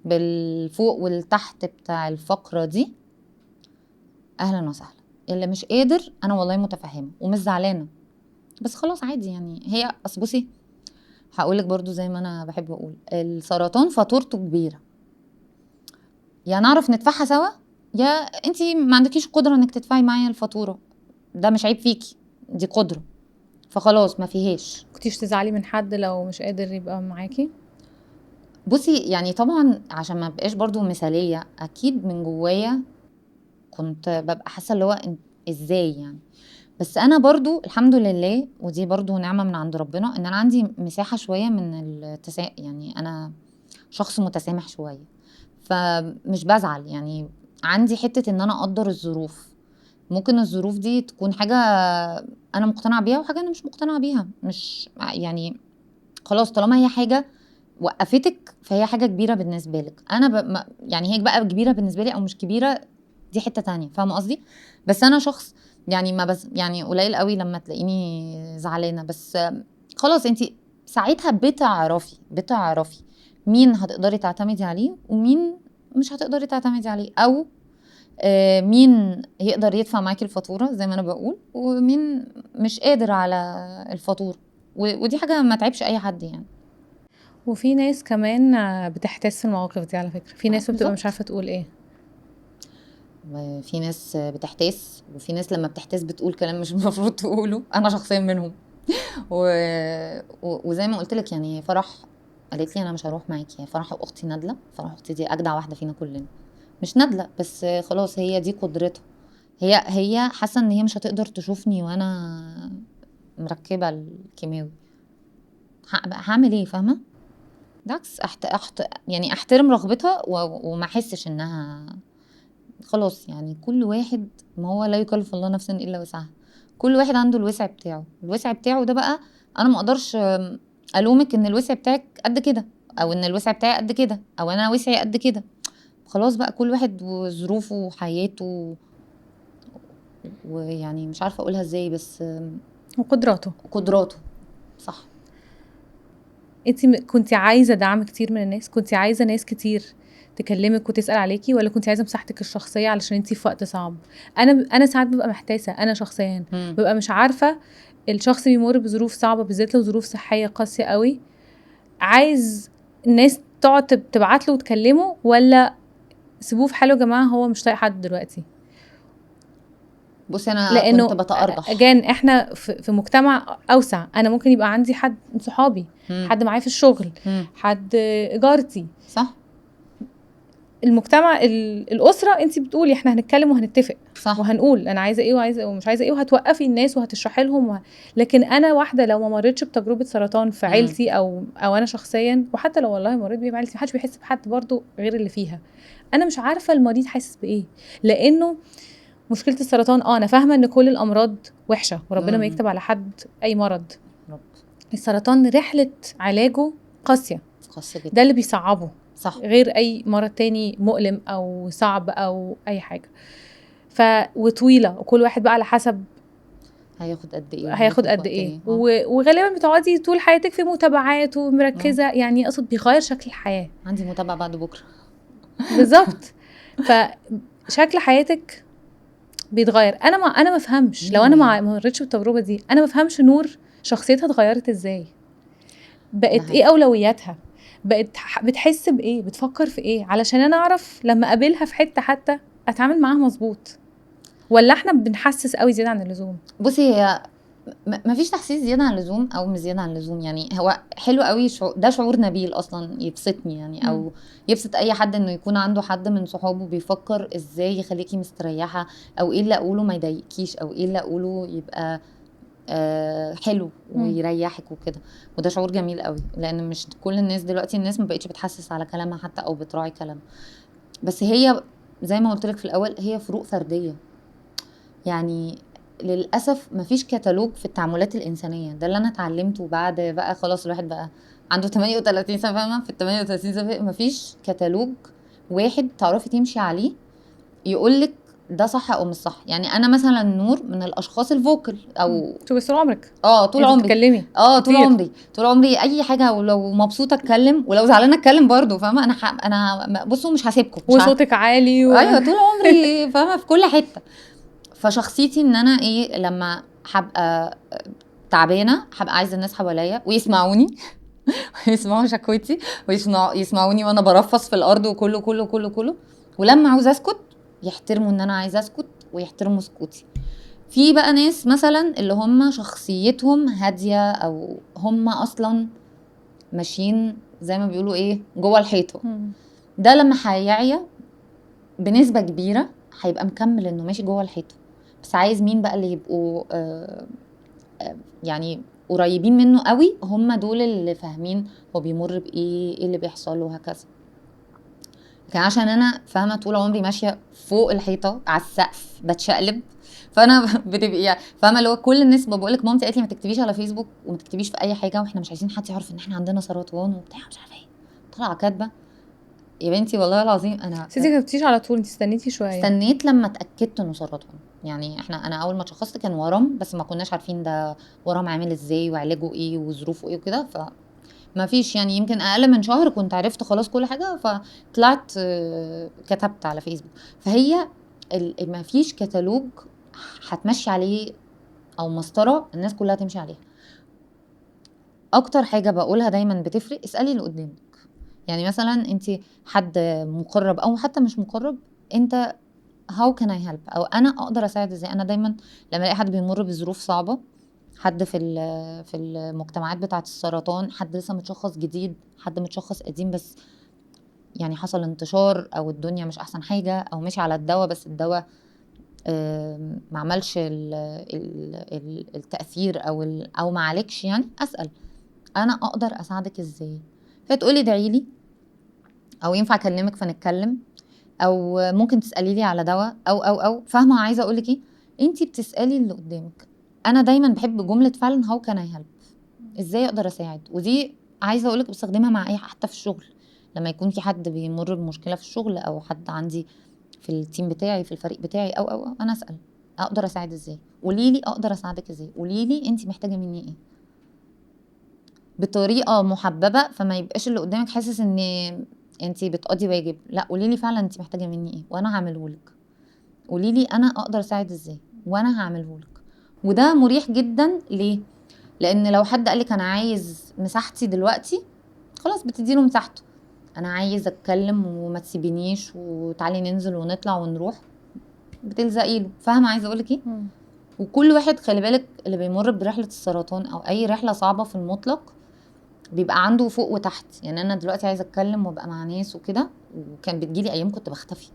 بالفوق والتحت بتاع الفقرة دي، اهلا وسهلا. اللي مش قادر انا والله متفهمة ومش زعلانة، بس خلاص عادي يعني. هي اصل بصي هقولك برضو زي ما انا بحب اقول، السرطان فاتورته كبيرة، يا نعرف ندفعها سوا يا انتي ما عندكيش قدرة انك تدفعي معايا الفاتورة. ده مش عيب فيكي، دي قدرة، فخلاص ما فيهاش. كنتيش تزعلي من حد لو مش قادر يبقى معاكي؟ بصي يعني طبعا عشان ما بقاش برضو مثالية، اكيد من جوايا كنت ببقى حاسة اللي هو ازاي يعني. بس انا برضو الحمد لله، ودي برضو نعمة من عند ربنا، ان انا عندي مساحة شوية من يعني انا شخص متسامح شوية، فمش بزعل يعني. عندي حتة ان انا اقدر الظروف. ممكن الظروف دي تكون حاجة انا مقتنعة بيها وحاجة انا مش مقتنعة بيها، مش يعني خلاص طالما هي حاجة وقفتك فهي حاجة كبيرة بالنسبة لك. انا يعني هي بقى كبيرة بالنسبة لي او مش كبيرة دي حتة تانية، فاهمة قصدي؟ بس انا شخص يعني ما بس يعني قليل قوي لما تلاقيني زعلانة، بس خلاص انتي ساعتها بتعرفي مين هتقدري تعتمدي عليه ومين مش هتقدري تعتمدي عليه، او مين يقدر يدفع معاكي الفاتورة زي ما انا بقول ومين مش قادر على الفاتورة. ودي حاجة ما تعبش اي حد يعني. وفي ناس كمان بتحتاس في المواقف دي على فكرة، في ناس بتبقى مش بالظبط. عارفة تقول ايه. في ناس بتحتاس وفي ناس لما بتحتاس بتقول كلام مش المفروض تقوله، انا شخصيا منهم. و... وزي ما قلت لك يعني فرح قالت لي انا مش هروح معاكي، فرح واختي نادله، فرح اختي دي اجدع واحده فينا كلنا، مش نادله بس خلاص هي دي قدرتها، هي حاسه ان هي مش هتقدر تشوفني وانا مركبه الكيماوي، هعمل ايه فاهمه؟ بالعكس يعني احترم رغبتها وما احسش انها خلاص يعني كل واحد، ما هو لا يكلف الله نفسا الا وسعها، كل واحد عنده الوسع بتاعه، الوسع بتاعه ده بقى انا ما اقدرش الومك ان الوسع بتاعك قد كده او ان الوسع بتاعي قد كده او انا وسعي قد كده، خلاص بقى كل واحد وظروفه وحياته، ويعني مش عارفه اقولها ازاي بس وقدراته. قدراته صح. انت كنتي عايزة دعم كتير من الناس؟ كنتي عايزة ناس كتير تكلمك وتسأل عليكي، ولا كنتي عايزة مساحتك الشخصية علشان انتي في وقت صعب؟ انا ساعات ببقى محتاسة، انا شخصيا ببقى مش عارفة الشخص بيمر بظروف صعبة بالذات لو ظروف صحية قاسية قوي، عايز الناس تقعد تبعت له وتكلمه، ولا سيبوه في حاله يا جماعة هو مش طايق حد دلوقتي؟ بصي انا كنت لانه بتأرجح. اجان احنا في مجتمع اوسع، انا ممكن يبقى عندي حد من صحابي، حد معايا في الشغل، حد جارتي، صح المجتمع الاسره، انت بتقولي احنا هنتكلم وهنتفق صح وهنقول انا عايزه ايه وعايزه ايه ومش عايزه ايه، وهتوقفي الناس وهتشرحي لهم لكن انا واحده لو ما مريتش بتجربه سرطان في عيلتي او انا شخصيا، وحتى لو والله مريت بيه بعيلتي، محدش بيحس بحد برضو غير اللي فيها، انا مش عارفه المريض حاسس بايه. لانه مشكله السرطان انا فاهمه ان كل الامراض وحشه وربنا ما يكتب على حد اي مرض، رب. السرطان رحله علاجه قاسيه، قاسية جدا ده اللي بيصعبه صح. غير اي مرض تاني مؤلم او صعب او اي حاجه. وطويله، وكل واحد بقى على حسب هياخد قد ايه هياخد وهياخد قد وقت ايه، ايه وغالبا بتقعدي طول حياتك في متابعات ومركزه، يعني اقصد بيغير شكل الحياه. عندي متابعة بعد بكرة. بالظبط. فشكل حياتك بيتغير. انا ما افهمش لو انا ما مريتش بالتجربه دي، انا ما افهمش نور شخصيتها اتغيرت ازاي، بقت ايه اولوياتها، بقت بتحس بايه، بتفكر في ايه، علشان انا اعرف لما اقابلها في حته حتى اتعامل معاها مظبوط. ولا احنا بنحسس قوي زياده عن اللزوم؟ بصي هي مفيش تحسيس زياده عن اللزوم او مش زياده عن اللزوم، يعني هو حلو قوي ده شعور نبيل اصلا يبسطني يعني، او يبسط اي حد انه يكون عنده حد من صحابه بيفكر ازاي يخليكي مستريحه، او ايه اللي اقوله ما يضايقكيش، او ايه اللي اقوله يبقى حلو ويريحك وكده، وده شعور جميل قوي، لان مش كل الناس دلوقتي الناس ما بقتش بتحسس على كلامها حتى او بتراعي كلامها، بس هي زي ما قلت لك في الاول هي فروق فرديه، يعني للاسف مفيش كتالوج في التعاملات الانسانيه، ده اللي انا اتعلمته بعد بقى خلاص الواحد بقى عنده 38 سنه، فاهمه؟ في ال 38 سنه مفيش كتالوج واحد تعرفي تمشي عليه يقولك ده صح او مش صح. يعني انا مثلا نور من الاشخاص الفوكل او طول عمرك طول عمري بتتكلمي طول عمري اي حاجه، ولو مبسوطه اتكلم ولو زعلانه اتكلم برضو، فاهمه؟ انا بصوا مش هسيبكم، وصوتك عالي ايوه طول عمري فاهمه في كل حته. فشخصيتي ان انا ايه لما هبقى تعبانه هبقى عايزه الناس حواليا ويسمعوني ويسمعوا شكوتي ويسمعوني وانا برفص في الارض وكله كله كله كله، ولما عاوز اسكت يحترموا ان انا عايزه اسكت ويحترموا سكوتي. في بقى ناس مثلا اللي هم شخصيتهم هاديه او هم اصلا ماشيين زي ما بيقولوا ايه جوه الحيطه، ده لما هيعيا بنسبه كبيره هيبقى مكمل انه ماشي جوه الحيطه، بس عايز مين بقى اللي يبقوا يعني قريبين منه قوي، هم دول اللي فاهمين هو بيمر بايه، ايه اللي بيحصل له وهكذا. كان عشان انا فاهمه طول عمري ماشيه فوق الحيطه على السقف بتشقلب، فانا بتبقي يعني فاهمه اللي هو كل الناس بقول لك مامتي قالت لي ما تكتبيش على فيسبوك وما تكتبيش في اي حاجه واحنا مش عايزين حد يعرف ان احنا عندنا سرطان وبتاع مش عارفه ايه. طالعه كاتبه يا بنتي والله العظيم انا بس انت كتبتيش على طول، انت استنيتي شويه. استنيت لما اتاكدت انه سرطان. يعني انا اول ما اتشخصت كان ورم، بس ما كناش عارفين ده ورم عامل ازاي وعلاجه ايه وظروفه ايه وكده، ما فيش يعني يمكن اقل من شهر كنت عرفت خلاص كل حاجه، فطلعت كتبت على فيسبوك. فهي ما فيش كتالوج هتمشي عليه او مسطره الناس كلها تمشي عليها. اكتر حاجه بقولها دايما بتفرق، اسالي اللي قدامك. يعني مثلا انت حد مقرب او حتى مش مقرب، انت how can I help او انا اقدر اساعد ازاي. انا دايما لما الاقي حد بيمر بظروف صعبه، حد في المجتمعات بتاعه السرطان، حد لسه متشخص جديد، حد متشخص قديم بس يعني حصل انتشار او الدنيا مش احسن حاجه او ماشي على الدواء بس الدواء ما عملش التاثير او ما عالجش، يعني اسال انا اقدر اساعدك ازاي. فتقولي ادعي لي، او ينفع اكلمك فنتكلم، او ممكن تسالي لي على دواء او فاهمه عايزه اقول لك ايه. انتي بتسالي اللي قدامك. انا دايما بحب جمله فعلا هاو كان اي هيلب، ازاي اقدر اساعد. ودي عايزه اقول لك بستخدمها مع اي حتى في الشغل، لما يكون في حد بيمر بمشكله في الشغل او حد عندي في التيم بتاعي في الفريق بتاعي او انا اسال اقدر اساعد ازاي، قولي لي اقدر اساعدك ازاي، قولي لي انتي محتاجه مني ايه بطريقه محببه، فما يبقاش اللي قدامك حاسس ان انتي بتقضي واجب. لا، قولي لي فعلا انتي محتاجه مني ايه وانا هعمله لك، قولي لي انا اقدر اساعد ازاي وانا هعمله لك. وده مريح جدا. ليه؟ لان لو حد قالك انا عايز مساحتي دلوقتي، خلاص بتديله مساحته. انا عايز اتكلم وما تسيبينيش وتعالي ننزل ونطلع ونروح، بتلزقي له. فاهمه عايزه اقولك ايه؟ وكل واحد خلي بالك اللي بيمر برحله السرطان او اي رحله صعبه في المطلق بيبقى عنده فوق وتحت. يعني انا دلوقتي عايزه اتكلم وابقى مع ناس وكده، وكان بتجيلي ايام كنت بختفي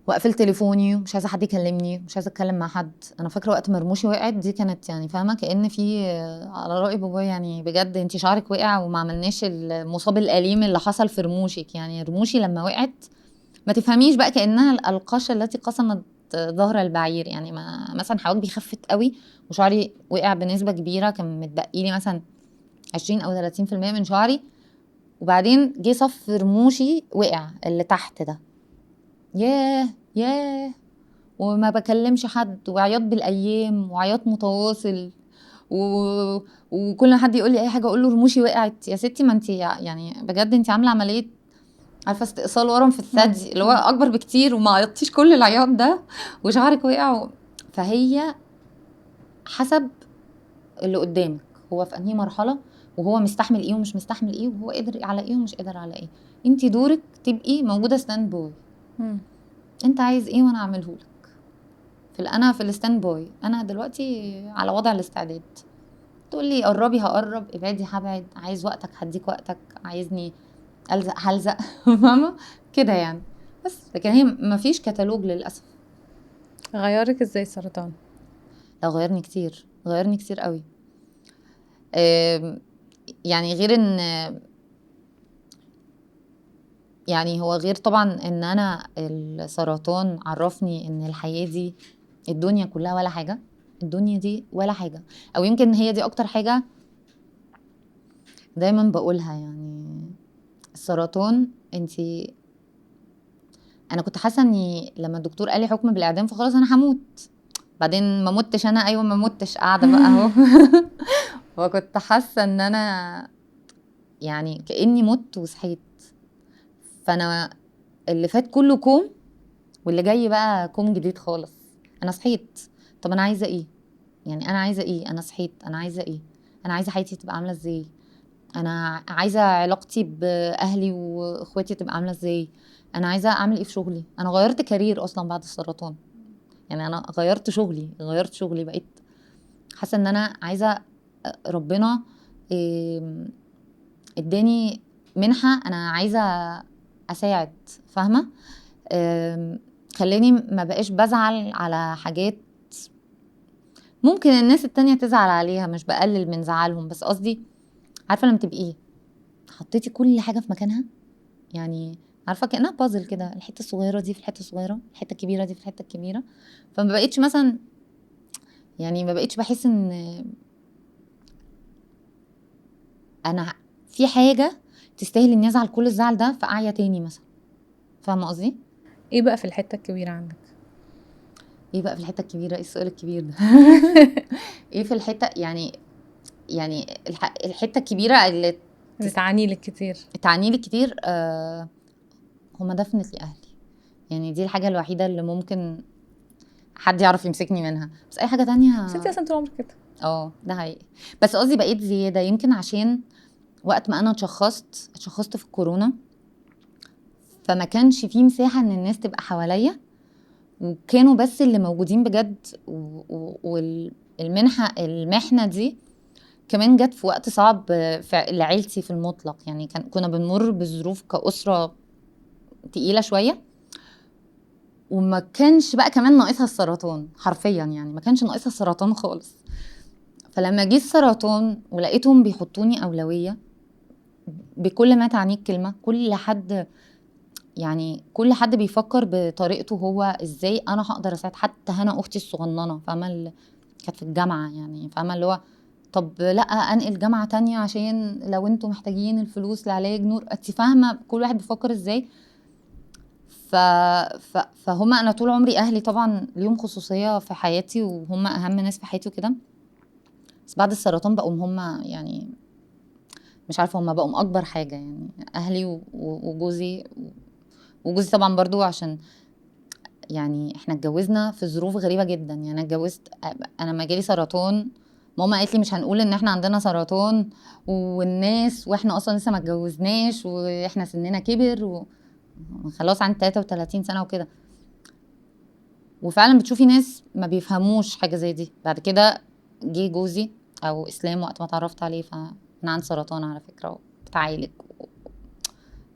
واقفل تليفوني ومش عايزه حد يكلمني، مش عايزه اتكلم مع حد. انا فاكره وقت مرموشي وقعت دي كانت يعني فاهمه كأن في على رأي بابا يعني بجد انتي شعرك وقع وما عملناش المصاب الأليم اللي حصل في رموشك. يعني رموشي لما وقعت ما تفهميش بقى كأنها القشة التي قسمت ظهر البعير. يعني ما مثلا حواجبي خفت قوي وشعري وقع بنسبة كبيرة، كان متبقي لي مثلا 20 أو 30% من شعري، وبعدين جه صف رموشي وقع اللي تحت ده. ياه ياه، وما بكلمش حد وعياط بالايام وعياط متواصل و... وكل ما حد يقول لي اي حاجه اقول له رموشي وقعت. يا ستي ما انت يعني بجد انت عامله عمليه عارفه استئصال ورم في الثدي اللي هو اكبر بكتير وما عيطتيش كل العياط ده وشعرك وقع فهي حسب اللي قدامك هو في انهي مرحله، وهو مستحمل ايه ومش مستحمل ايه، وهو قادر على ايه ومش قادر على ايه. انت دورك تبقي موجوده ستاند بوي. انت عايز ايه وانا اعمله لك. انا في الستاند باي، انا دلوقتي على وضع الاستعداد. تقول لي قربي هقرب، ابعدي هبعد، عايز وقتك هديك وقتك، عايزني الزق هلزق فاهمه كده يعني. بس لكن هي مفيش كتالوج للاسف. غيرك ازاي السرطان؟ لا غيرني كتير، غيرني كتير قوي. يعني غير ان يعني هو غير طبعا ان انا السرطان عرفني ان الحياه دي الدنيا كلها ولا حاجه. الدنيا دي ولا حاجه، او يمكن هي دي اكتر حاجه دايما بقولها. يعني السرطان انتي، انا كنت حاسه اني لما الدكتور قال لي حكم بالاعدام فخلاص انا هموت. بعدين ما متش انا، ايوه ما متش قاعده بقى اهو وكنت حاسه ان انا يعني كاني مت وصحيت. فانا اللي فات كله كوم، واللي جاي بقى كوم جديد خالص. انا صحيت، طب انا عايزه ايه؟ يعني انا عايزه ايه؟ انا صحيت، انا عايزه ايه؟ انا عايزه حياتي تبقى عامله ازاي؟ انا عايزه علاقتي باهلي واخواتي تبقى عامله ازاي؟ انا عايزه اعمل ايه في شغلي؟ انا غيرت كارير اصلا بعد السرطان. يعني انا غيرت شغلي بقيت حاسه ان انا عايزه ربنا اداني منحه، انا عايزه اساعد. فاهمه؟ خلاني ما بقاش بزعل على حاجات ممكن الناس التانية تزعل عليها، مش بقلل من زعلهم، بس قصدي عارفه لما تبقي حطيتي كل حاجه في مكانها، يعني عارفه كانها بازل كده، الحته الصغيره دي في الحته الصغيره، الحته الكبيره دي في الحته الكبيره. فما بقتش مثلا، يعني ما بقتش بحس ان انا في حاجه تستاهل اني ازعل كل الزعل ده فاعيا تاني مثلا. فاهمه قصدي؟ ايه بقى في الحته الكبيره عندك؟ ايه بقى في الحته الكبيره؟ ايه السؤال الكبير ده؟ ايه في الحته يعني الحته الكبيره اللي بتعني لك كتير؟ تعني لي كتير. هما دفنة لي اهلي. يعني دي الحاجه الوحيده اللي ممكن حد يعرف يمسكني منها، بس اي حاجه تانية. بس انت اصلا طول عمرك كده. ده حقيقي. بس قصدي بقيت زياده، يمكن عشان وقت ما انا اتشخصت في الكورونا، فما كانش فيه مساحه ان الناس تبقى حواليا، وكانوا بس اللي موجودين بجد. المحنه دي كمان جت في وقت صعب لعيلتي في المطلق. يعني كنا بنمر بظروف كأسرة تقيلة شوية، وما كانش بقى كمان ناقصها السرطان حرفيا، يعني ما كانش ناقصها السرطان خالص. فلما جه السرطان ولقيتهم بيحطوني أولوية بكل ما تعنيه الكلمة، كل حد بيفكر بطريقته هو ازاي انا هقدر اساعد. حتى هنا اختي الصغننه، فاهمه كانت في الجامعه، يعني فاهمه اللي هو طب لا انقل جامعه تانية عشان لو انتوا محتاجين الفلوس لعلاج نور. انت فاهمه كل واحد بيفكر ازاي. ف... فهم انا طول عمري اهلي طبعا ليهم خصوصيه في حياتي، وهم اهم ناس في حياتي وكده. بس بعد السرطان بقوا هم، يعني مش عارفه، هم بقوا اكبر حاجه. يعني اهلي وجوزي طبعا برضو، عشان يعني احنا اتجوزنا في ظروف غريبه جدا. يعني انا اتجوزت، انا لما جالي سرطان ماما قالت لي مش هنقول ان احنا عندنا سرطان والناس، واحنا اصلا لسه ما اتجوزناش واحنا سننا كبر خلاص عندي 33 سنه وكده. وفعلا بتشوفي ناس ما بيفهموش حاجه زي دي. بعد كده جه جوزي او اسلام وقت ما اتعرفت عليه، فانا عندي سرطان على فكره وبتعالج.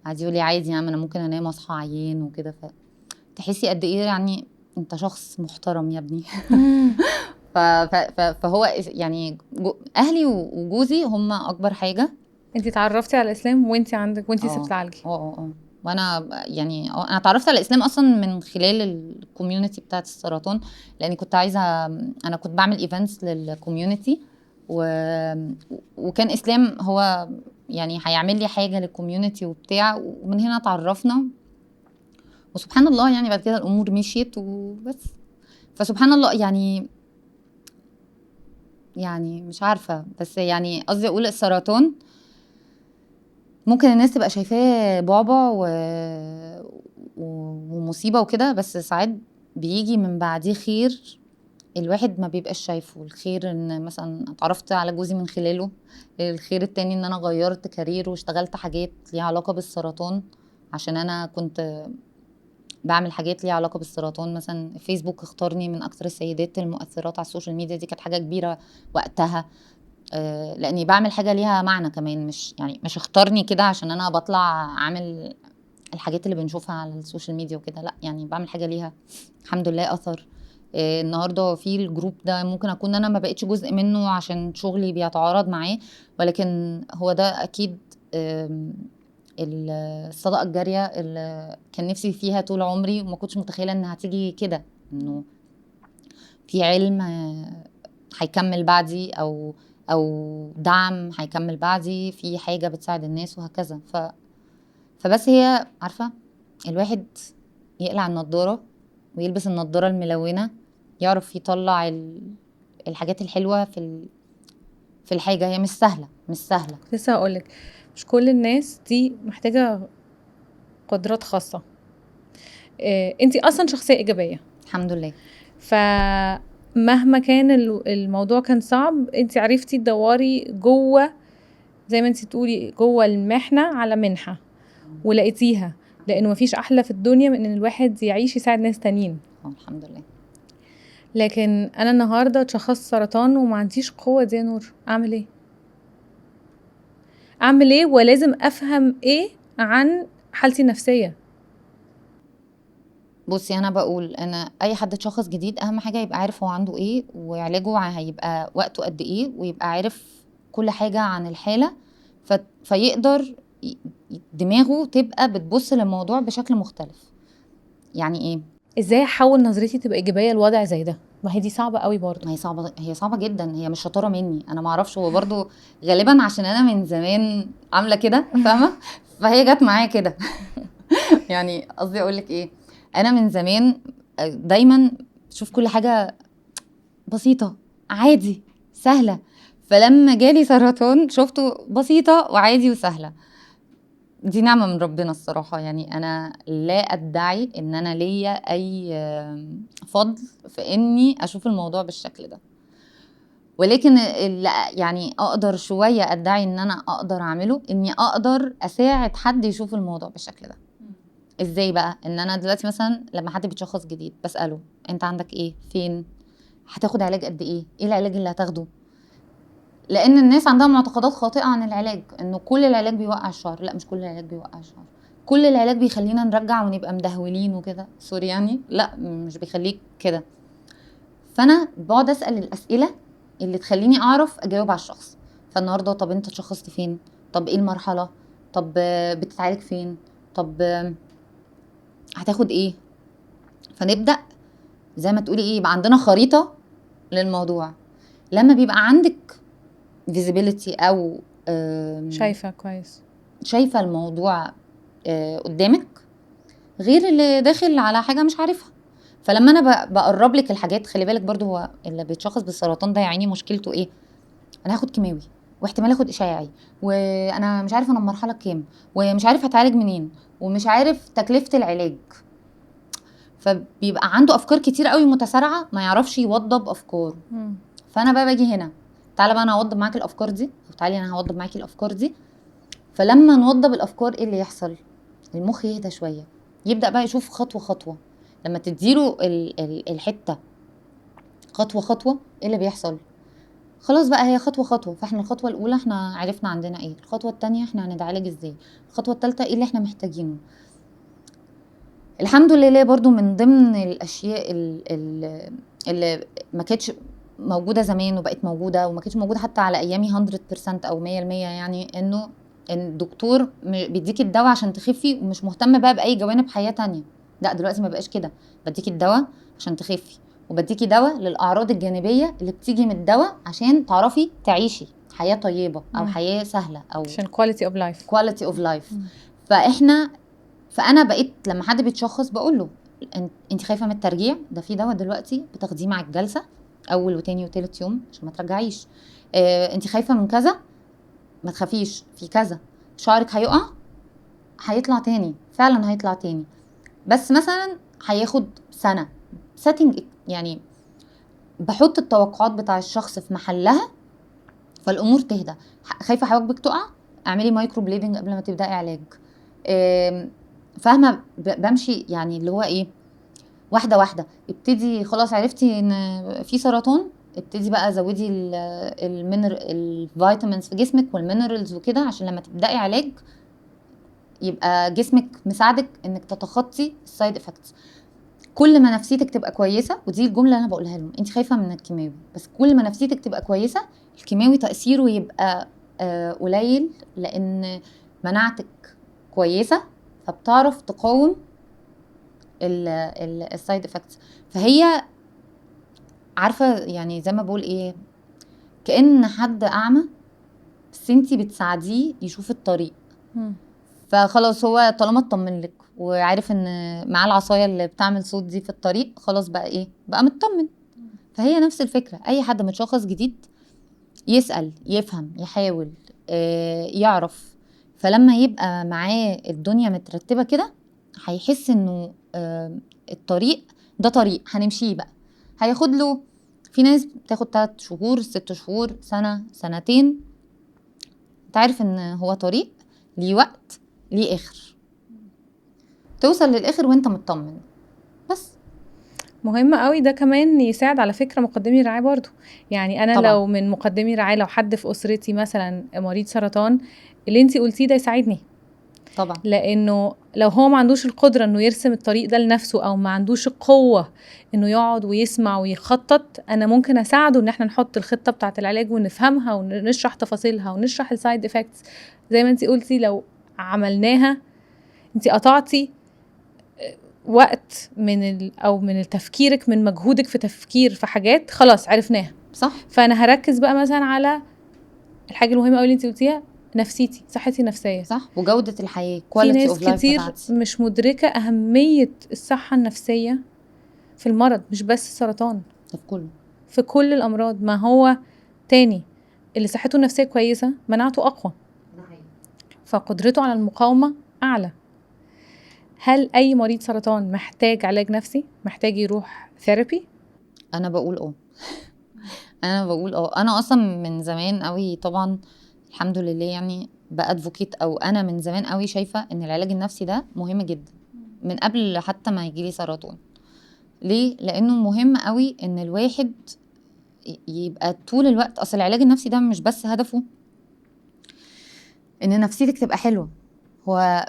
قعد يقول لي عادي يا عم، انا ممكن انام اصحى عيان وكده. تحسي قد ايه يعني انت شخص محترم يا ابني. فهو يعني اهلي وجوزي هم اكبر حاجه. انت اتعرفتي على الاسلام وانت لسه اه بتتعالجي؟ اه وانا يعني انا اتعرفت على الاسلام اصلا من خلال الكوميونتي بتاعه السرطان، لاني كنت عايزه، انا كنت بعمل ايفنتس للكوميونتي وكان اسلام هو يعني هيعمل لي حاجه للكوميونتي وبتاع، ومن هنا اتعرفنا. وسبحان الله يعني بعد كده الامور مشيت وبس. فسبحان الله يعني مش عارفه، بس يعني قصدي اقول السرطان ممكن الناس تبقى شايفاه بعبع ومصيبه وكده، بس ساعات بيجي من بعديه خير الواحد ما بيبقاش شايفه. الخير ان مثلا اتعرفت على جوزي من خلاله، الخير التاني ان انا غيرت كارير واشتغلت حاجات ليها علاقه بالسرطان، عشان انا كنت بعمل حاجات ليها علاقه بالسرطان. مثلا فيسبوك اختارني من اكتر السيدات المؤثرات على السوشيال ميديا، دي كانت حاجه كبيره وقتها. لاني بعمل حاجه ليها معنى كمان، مش اختارني كده عشان انا بطلع عامل الحاجات اللي بنشوفها على السوشيال ميديا وكده. لا يعني بعمل حاجه ليها الحمد لله اثر. النهارده في الجروب ده ممكن اكون انا ما بقتش جزء منه عشان شغلي بيتعارض معاه، ولكن هو ده اكيد الصدقه الجاريه اللي كان نفسي فيها طول عمري، وما كنتش متخيله انها هتيجي كده، انه في علم هيكمل بعدي او دعم هيكمل بعدي في حاجه بتساعد الناس وهكذا. فبس هي عارفه الواحد يقلع النضاره ويلبس النضاره الملونه، يعرف يطلع الحاجات الحلوه في الحاجه. هي مش سهله. لسه هقولك، مش كل الناس دي محتاجه قدرات خاصه. انت اصلا شخصيه ايجابيه الحمد لله. فمهما كان الموضوع كان صعب، انت عرفتي تدوري جوه، زي ما انت تقولي جوه المحنه على منحه ولقيتيها. لانه مفيش احلى في الدنيا من ان الواحد يعيش يساعد ناس تانيين. الحمد لله. لكن انا النهارده اتشخصت سرطان وما عنديش قوه دي يا نور، اعمل ايه ولازم افهم ايه عن حالتي النفسيه؟ بصي انا بقول انا اي حد اتشخص جديد اهم حاجه يبقى عارف هو عنده ايه وعلاجه هيبقى وقته قد ايه، ويبقى عارف كل حاجه عن الحاله. فيقدر دماغه تبقى بتبص للموضوع بشكل مختلف. يعني ايه؟ ازاي احول نظرتي تبقى ايجابيه لوضع زي ده؟ ما هي دي صعبه قوي برضه. ما هي صعبه جدا. هي مش شطاره مني، انا ما اعرفش، هو برضو غالبا عشان انا من زمان عامله كده، فاهمه؟ فهي جت معايا كده. يعني قصدي اقول لك ايه، انا من زمان دايما شوف كل حاجه بسيطه، عادي، سهله. فلما جالي سرطان شفته بسيطه وعادي وسهله. دي نعمه من ربنا الصراحه. يعني انا لا ادعي ان انا ليا اي فضل في اني اشوف الموضوع بالشكل ده، ولكن اللي يعني اقدر شويه ادعي ان انا اقدر اعمله اني اقدر اساعد حد يشوف الموضوع بالشكل ده. ازاي بقى؟ ان انا دلوقتي مثلا لما حد بيتشخص جديد بساله انت عندك ايه، فين، هتاخد علاج قد ايه العلاج اللي هتاخده. لان الناس عندها معتقدات خاطئه عن العلاج، انه كل العلاج بيوقع الشعر. لا، مش كل العلاج بيوقع الشعر. كل العلاج بيخلينا نرجع ونبقى مدهولين وكده، سوري يعني، لا مش بيخليك كده. فانا بقعد اسال الاسئله اللي تخليني اعرف اجاوب على الشخص. فالنهارده طب انت اتشخصت فين؟ طب ايه المرحله؟ طب بتتعالج فين؟ طب هتاخد ايه؟ فنبدا زي ما تقولي ايه، يبقى عندنا خريطه للموضوع. لما بيبقى عندك فيزيبيليتي او شايفه كويس، شايفه الموضوع قدامك، غير اللي داخل على حاجه مش عارفها. فلما انا بقرب لك الحاجات، خلي بالك برضو هو اللي بيتشخص بالسرطان ده يعني مشكلته ايه؟ انا هاخد كيماوي، واحتمال اخد اشعاعي، وانا مش عارف انا المرحله كام، ومش عارف هتعالج منين، ومش عارف تكلفه العلاج. فبيبقى عنده افكار كتير قوي متسارعه، ما يعرفش يوضب افكاره. فانا بقى باجي هنا، تعالى بقى انا هوضب معاكي الافكار دي، او تعالي انا هوضب معاكي الافكار دي. فلما نوضب الافكار ايه اللي يحصل؟ المخ يهدى شويه، يبدا بقى يشوف خطوه خطوه. لما تديله الحته خطوه خطوه، ايه اللي بيحصل؟ خلاص بقى هي خطوه خطوه. فاحنا الخطوه الاولى احنا عرفنا عندنا ايه، الخطوه الثانيه احنا هنتعالج ازاي، الخطوه الثالثه ايه اللي احنا محتاجينه. الحمد لله برضو من ضمن الاشياء اللي ما كانتش موجوده زمان وبقت موجوده، وما كانتش موجوده حتى على ايامي 100% او 100%، يعني انه الدكتور بيديكي الدواء عشان تخفي ومش مهتم بقى باي جوانب حياه تانية. لا دلوقتي ما بقاش كده، بديكي الدواء عشان تخفي، وبديكي دواء للاعراض الجانبيه اللي بتيجي من الدواء عشان تعرفي تعيشي حياه طيبه او حياه سهله، او عشان quality of life. quality of life. فانا بقيت لما حد بيتشخص بقول له انت خايفه من الترجيع؟ ده في دواء دلوقتي بتاخديه مع الجلسه اول وتاني وتالت يوم عشان ما ترجعيش. انت خايفه من كذا؟ ما تخافيش، في كذا. شعرك هيقع، هيطلع تاني، فعلا هيطلع تاني، بس مثلا هياخد سنه. سيتنج يعني بحط التوقعات بتاع الشخص في محلها فالامور تهدى. خايفه حواجبك تقع؟ اعملي مايكرو بليدنج قبل ما تبداي علاج. فاهمه؟ بمشي يعني اللي هو ايه، واحده واحده. ابتدي خلاص عرفتي ان في سرطان، ابتدي بقى زودي الفيتامينز في جسمك والمينرالز وكده، عشان لما تبداي علاج يبقى جسمك مساعدك انك تتخطي السايد افكتس. كل ما نفسيتك تبقى كويسه، ودي الجمله اللي انا بقولها لهم، انت خايفه من الكيماوي، بس كل ما نفسيتك تبقى كويسه الكيماوي تاثيره يبقى قليل، لان مناعتك كويسه فبتعرف تقاوم السايد افكتس. فهي عارفه يعني زي ما بقول ايه، كأن حد اعمى بس انتي بتساعديه يشوف الطريق. فخلاص هو طالما اطمن لك وعارف ان معاه العصايه اللي بتعمل صوت دي في الطريق، خلاص بقى ايه، بقى مطمن. فهي نفس الفكره، اي حد متشخص جديد يسأل، يفهم، يحاول يعرف. فلما يبقى معاه الدنيا مترتبه كده هيحس انه الطريق ده طريق هنمشيه بقى. هياخد له، في ناس بتاخد 3 شهور، 6 شهور، سنه، سنتين. انت عارف ان هو طريق ليه وقت، ليه اخر، توصل للاخر وانت مطمن. بس مهم قوي ده كمان يساعد على فكره مقدمي الرعايه برضو. يعني انا طبعا. لو من مقدمي الرعايه، لو حد في اسرتي مثلا مريض سرطان، اللي انتي قلتيه ده يساعدني طبعا، لانه لو هو ما عندوش القدره انه يرسم الطريق ده لنفسه، او ما عندوش القوه انه يقعد ويسمع ويخطط، انا ممكن اساعده ان احنا نحط الخطه بتاعه العلاج ونفهمها ونشرح تفاصيلها ونشرح السايد افكتس. زي ما انتي قلتي، لو عملناها انت قطعتي وقت او من تفكيرك، من مجهودك في تفكير في حاجات خلاص عرفناها. صح. فانا هركز بقى مثلا على الحاجه المهمه قوي اللي انت قلتيها، نفسيتي، صحتي النفسيه. صح، وجودة الحياة، في quality ناس of life كتير بتاعتي. مش مدركه اهميه الصحه النفسيه في المرض، مش بس السرطان، ده في كله. في كل الامراض. ما هو تاني اللي صحته النفسيه كويسه مناعته اقوى، فقدرته على المقاومه اعلى. هل اي مريض سرطان محتاج علاج نفسي، محتاج يروح ثيرابي؟ انا بقول انا اصلا من زمان قوي طبعا الحمد لله يعني بادفوكيت، او انا من زمان قوي شايفه ان العلاج النفسي ده مهم جدا من قبل حتى ما يجيلي سرطان. ليه؟ لانه مهم قوي ان الواحد يبقى طول الوقت، اصل العلاج النفسي ده مش بس هدفه ان نفسيتك تبقى حلوه، هو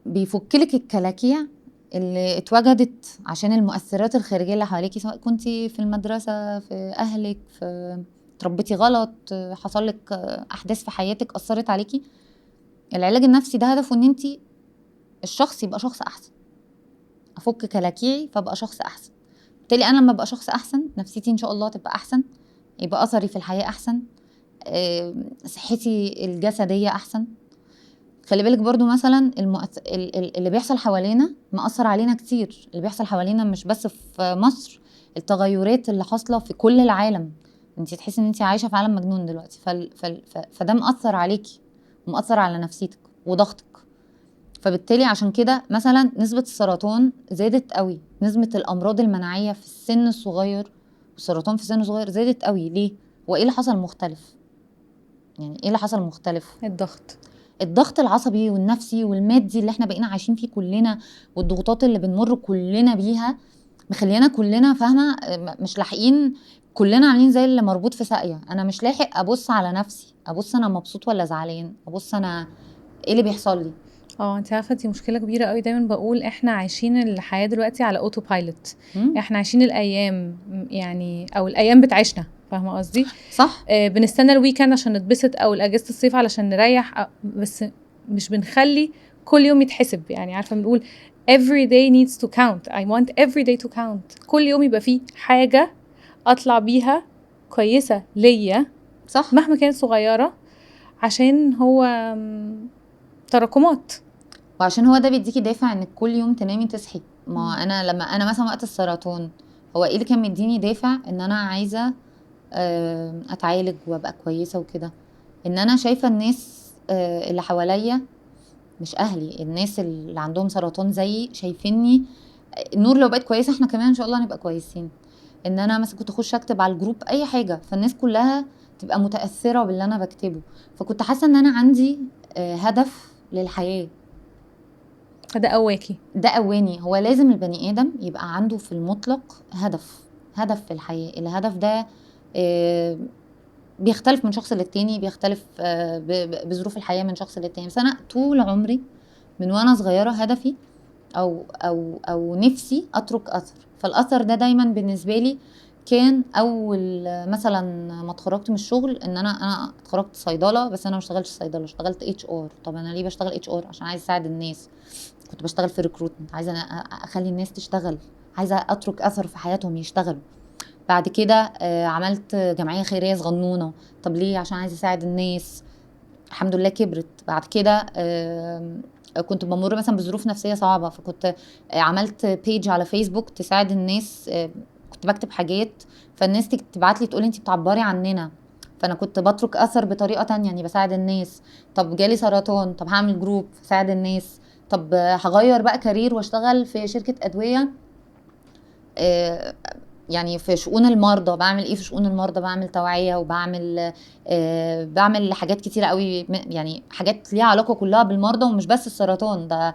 بيفكلك الكلاكيع اللي اتوجدت عشان المؤثرات الخارجيه اللي حواليكي، سواء كنتي في المدرسه، في اهلك، في تربيتي غلط، حصل لك احداث في حياتك اثرت عليكي. العلاج النفسي ده هدفه ان انتي الشخص يبقى شخص احسن، افك كلاكيعي فابقى شخص احسن. بالتالي انا لما ابقى شخص احسن نفسيتي ان شاء الله تبقى احسن، يبقى اثري في الحياه احسن، صحتي الجسديه احسن. خلي بالك برضو مثلا اللي بيحصل حوالينا مأثر علينا كتير، اللي بيحصل حوالينا مش بس في مصر، التغيرات اللي حاصله في كل العالم. انت تحسي ان انت عايشه في عالم مجنون دلوقتي، فده مأثر عليكي ومأثر على نفسيتك وضغطك. فبالتالي عشان كده مثلا نسبة السرطان زادت قوي، نسبة الأمراض المناعية في السن الصغير والسرطان في سن صغير زادت قوي. ليه؟ وإيه اللي حصل مختلف؟ يعني إيه اللي حصل مختلف؟ الضغط العصبي والنفسي والمادي اللي احنا بقينا عايشين فيه كلنا، والضغوطات اللي بنمر كلنا بيها مخلينا كلنا فاهمة مش لاحقين، كلنا عاملين زي اللي مربوط في ساقية. أنا مش لاحق أبص على نفسي، أبص أنا مبسوط ولا زعلان، أبص أنا إيه اللي بيحصل لي. انت عارفه دي مشكله كبيره قوي. دايما بقول احنا عايشين الحياه دلوقتي على اوتو بايلوت. احنا عايشين الايام يعني، او الايام بتعيشنا، فاهمه قصدي؟ صح. بنستنى الويكند عشان نتبسط، او الاجازه الصيف علشان نريح، بس مش بنخلي كل يوم يتحسب. يعني عارفه بنقول every day needs to count. I want every day to count. كل يوم يبقى فيه حاجه اطلع بيها كويسه ليا، صح، مهما كانت صغيره، عشان هو تراكمات، وعشان هو ده بيديكي دافع انك كل يوم تنامي تصحي. ما انا لما انا مثلا وقت السرطان، هو ايه اللي كان مديني دافع ان انا عايزه اتعالج وابقى كويسه وكده؟ ان انا شايفه الناس اللي حواليا، مش اهلي، الناس اللي عندهم سرطان زيي شايفيني نور، لو بقيت كويسه احنا كمان ان شاء الله نبقى كويسين. ان انا مثلا كنت اخش اكتب على الجروب اي حاجه فالناس كلها تبقى متاثره باللي انا بكتبه، فكنت حاسه ان انا عندي هدف للحياه. فده قواكي، ده قواني. هو لازم البني ادم يبقى عنده في المطلق هدف في الحياه. الهدف ده بيختلف من شخص للتاني، بيختلف بظروف الحياه من شخص للتاني. بس انا طول عمري من وانا صغيره هدفي او نفسي اترك اثر. فالاثر ده دايما بالنسبه لي كان اول مثلا ما اتخرجت من الشغل، ان انا اتخرجت صيدله، بس انا ما اشتغلتش صيدله، اشتغلت اتش ار. طب انا ليه بشتغل اتش ار؟ عشان عايز اساعد الناس. كنت بشتغل في ريكروتمنت، عايزه انا اخلي الناس تشتغل، عايزه اترك اثر في حياتهم يشتغلوا. بعد كده عملت جمعيه خيريه صغنونه. طب ليه؟ عشان عايزه اساعد الناس. الحمد لله كبرت. بعد كده كنت بمر مثلا بظروف نفسيه صعبه، فكنت عملت بيج على فيسبوك تساعد الناس. كنت بكتب حاجات فالناس تبعت لي تقول لي انت بتعبري عننا، فانا كنت بترك اثر بطريقه تانية، يعني بساعد الناس. طب جالي سرطان، طب هعمل جروب اساعد الناس. طب هغير بقى كارير واشتغل في شركه ادويه، يعني في شؤون المرضى. بعمل ايه في شؤون المرضى؟ بعمل توعيه وبعمل بعمل حاجات كتيره قوي، يعني حاجات ليها علاقه كلها بالمرضى، ومش بس السرطان، ده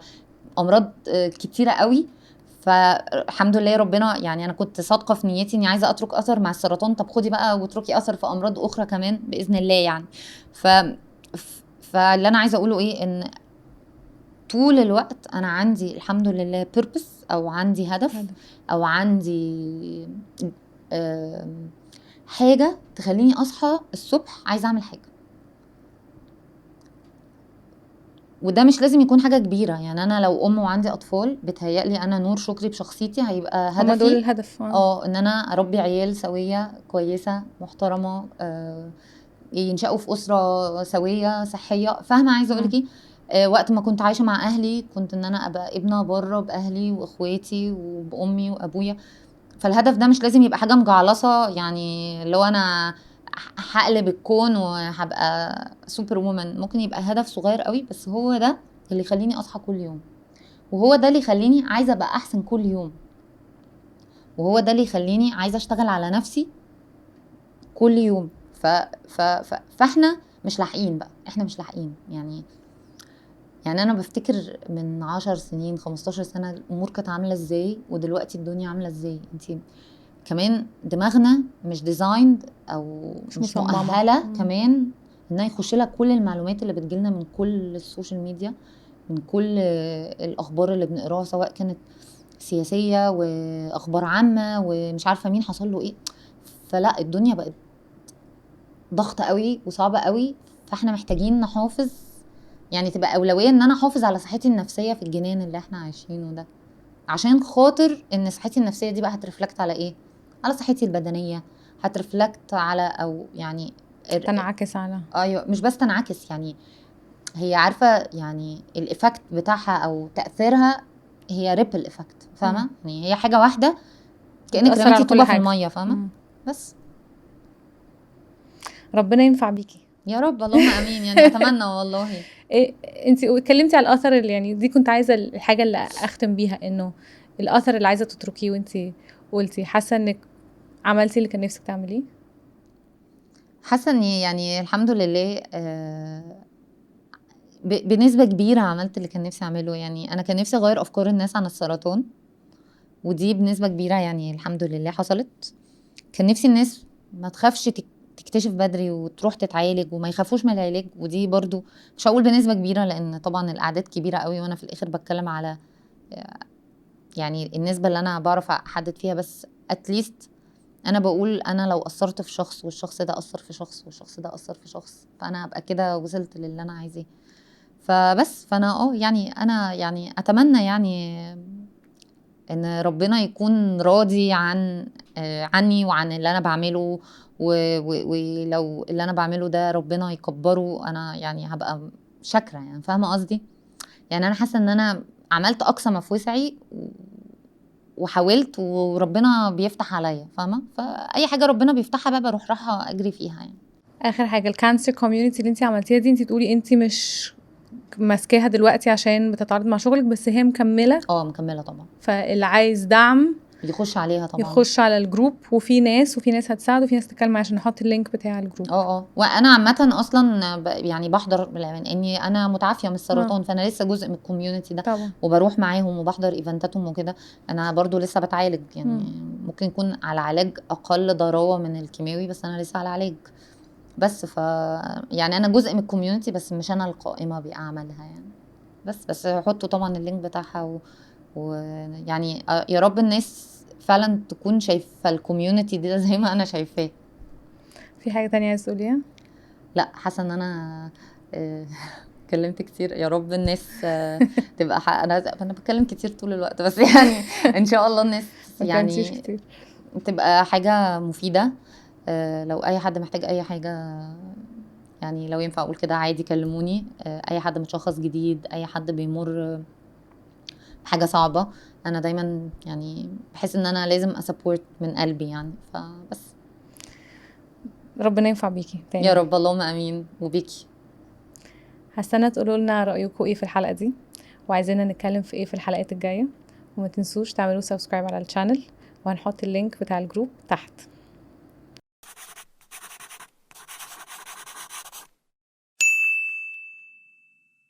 امراض كتيره قوي. فالحمد لله ربنا، يعني انا كنت صادقه في نيتي اني عايزه اترك اثر مع السرطان، طب خدي بقى واتركي اثر في امراض اخرى كمان باذن الله يعني. ف فاللي انا عايزه اقوله ايه، ان طول الوقت انا عندي الحمد لله purpose، او عندي هدف، او عندي حاجة تخليني اصحى الصبح عايزة اعمل حاجة. وده مش لازم يكون حاجه كبيره. يعني انا لو ام وعندي اطفال بتهيألي انا نور شكري بشخصيتي هيبقى هما دول هدفي الهدف. ان انا اربي عيال سويه كويسه محترمه، ينشأوا في اسره سويه صحيه. فاهمه عايزه اقول لك ايه؟ وقت ما كنت عايشه مع اهلي كنت ان انا ابقى ابنه بره باهلي واخواتي وبامي وابويا. فالهدف ده مش لازم يبقى حاجه مجعلصه، يعني لو انا هقلب الكون وهبقى سوبر وومن. ممكن يبقى هدف صغير قوي بس هو ده اللي يخليني اصحى كل يوم، وهو ده اللي يخليني عايزه ابقى احسن كل يوم، وهو ده اللي يخليني عايزه اشتغل على نفسي كل يوم. فاحنا مش لاحقين بقى، احنا مش لاحقين. يعني انا بفتكر من 10 سنين 15 سنه الامور كانت عامله ازاي ودلوقتي الدنيا عامله ازاي. انتي كمان دماغنا مش ديزايند او مش مؤهله كمان انها يخش لها كل المعلومات اللي بتجيلنا من كل السوشيال ميديا، من كل الاخبار اللي بنقراها سواء كانت سياسيه واخبار عامه ومش عارفه مين حصل له ايه. فلا الدنيا بقت ضغطه قوي وصعبه قوي. فاحنا محتاجين نحافظ، يعني تبقى اولويه ان انا احافظ على صحتي النفسيه في الجنان اللي احنا عايشينه ده، عشان خاطر ان صحتي النفسيه دي بقى هترفلكت على ايه؟ على صحتي البدنيه، هترفلكت على او يعني تنعكس على ايوه مش بس تنعكس، يعني هي عارفه يعني الايفكت بتاعها او تاثيرها هي ريبل ايفكت. فاهمه؟ يعني هي حاجه واحده كانك رميتي طوبه في الميه. فاهمه؟ بس ربنا ينفع بيكي يا رب، اللهم امين. يعني اتمنى والله. انت اتكلمتي على الاثر اللي يعني دي كنت عايزه الحاجه اللي اختم بيها، انه الاثر اللي عايزه تتركيه، وانت قلتي حاسه انك عملتي اللي كان نفسك تعمليه. حاسه اني يعني الحمد لله بنسبه كبيره عملت اللي كان نفسي اعمله. يعني انا كان نفسي اغير افكار الناس عن السرطان، ودي بنسبه كبيره يعني الحمد لله حصلت. كان نفسي الناس ما تخافش تكتشف بدري وتروح تتعالج وما يخافوش من العلاج، ودي برضو مش هقول بنسبه كبيره لان طبعا الاعداد كبيره قوي وانا في الاخر بتكلم على يعني النسبه اللي انا بعرف احدد فيها. بس اتليست انا بقول انا لو اثرت في شخص والشخص ده اثر في شخص والشخص ده اثر في شخص فانا ابقى كده وصلت للي انا عايزاه. فبس فانا يعني انا يعني اتمنى يعني ان ربنا يكون راضي عني وعن اللي انا بعمله، ولو اللي انا بعمله ده ربنا يكبره انا يعني هبقى شاكره. يعني فاهمه قصدي؟ يعني انا حاسه ان انا عملت اقصى ما في وسعي وحاولت وربنا بيفتح عليا. فاهمه؟ فاي حاجه ربنا بيفتحها بقى بروح رايحه اجري فيها. يعني اخر حاجه الكانسر كوميونتي اللي انت عملتيها دي، انت تقولي انت مش ماسكاها دلوقتي عشان بتتعارض مع شغلك، بس هي مكمله. مكمله طبعا. فاللي عايز دعم يخش عليها طبعا، يخش على الجروب، وفي ناس هتساعده، وفي ناس تتكلم عشان نحط اللينك بتاع الجروب. وانا عامه اصلا يعني بحضر من اني انا متعافيه من السرطان فانا لسه جزء من الكوميونتي ده طبعا. وبروح معاهم وبحضر ايفنتاتهم وكده. انا برضو لسه بتعالج يعني ممكن يكون على علاج اقل ضراوه من الكيماوي بس انا لسه على علاج. بس يعني انا جزء من الكوميونتي بس مش انا القائمه باعمالها يعني. بس حطوا طبعا اللينك بتاعها ويعني يا رب الناس فعلا تكون شايفه الكوميونتي ده زي ما انا شايفاه. في حاجه تانية عايز تقوليها؟ لا حاسه ان انا اتكلمت كتير. يا رب الناس تبقى انا بتكلم كتير طول الوقت بس يعني ان شاء الله الناس يعني تبقى حاجه مفيده. لو اي حد محتاج اي حاجه يعني لو ينفع اقول كده عادي كلموني. اي حد متشخص جديد، اي حد بيمر بحاجه صعبه، انا دايما يعني بحس ان انا لازم اسبورت من قلبي يعني. فبس ربنا ينفع بيكي تاني. يا رب، اللهم امين. وبيكي هستنى تقولوا لنا رايكم ايه في الحلقه دي، وعايزيننا نتكلم في ايه في الحلقات الجايه. وما تنسوش تعملوا سبسكرايب على الشانل، وهنحط اللينك بتاع الجروب تحت.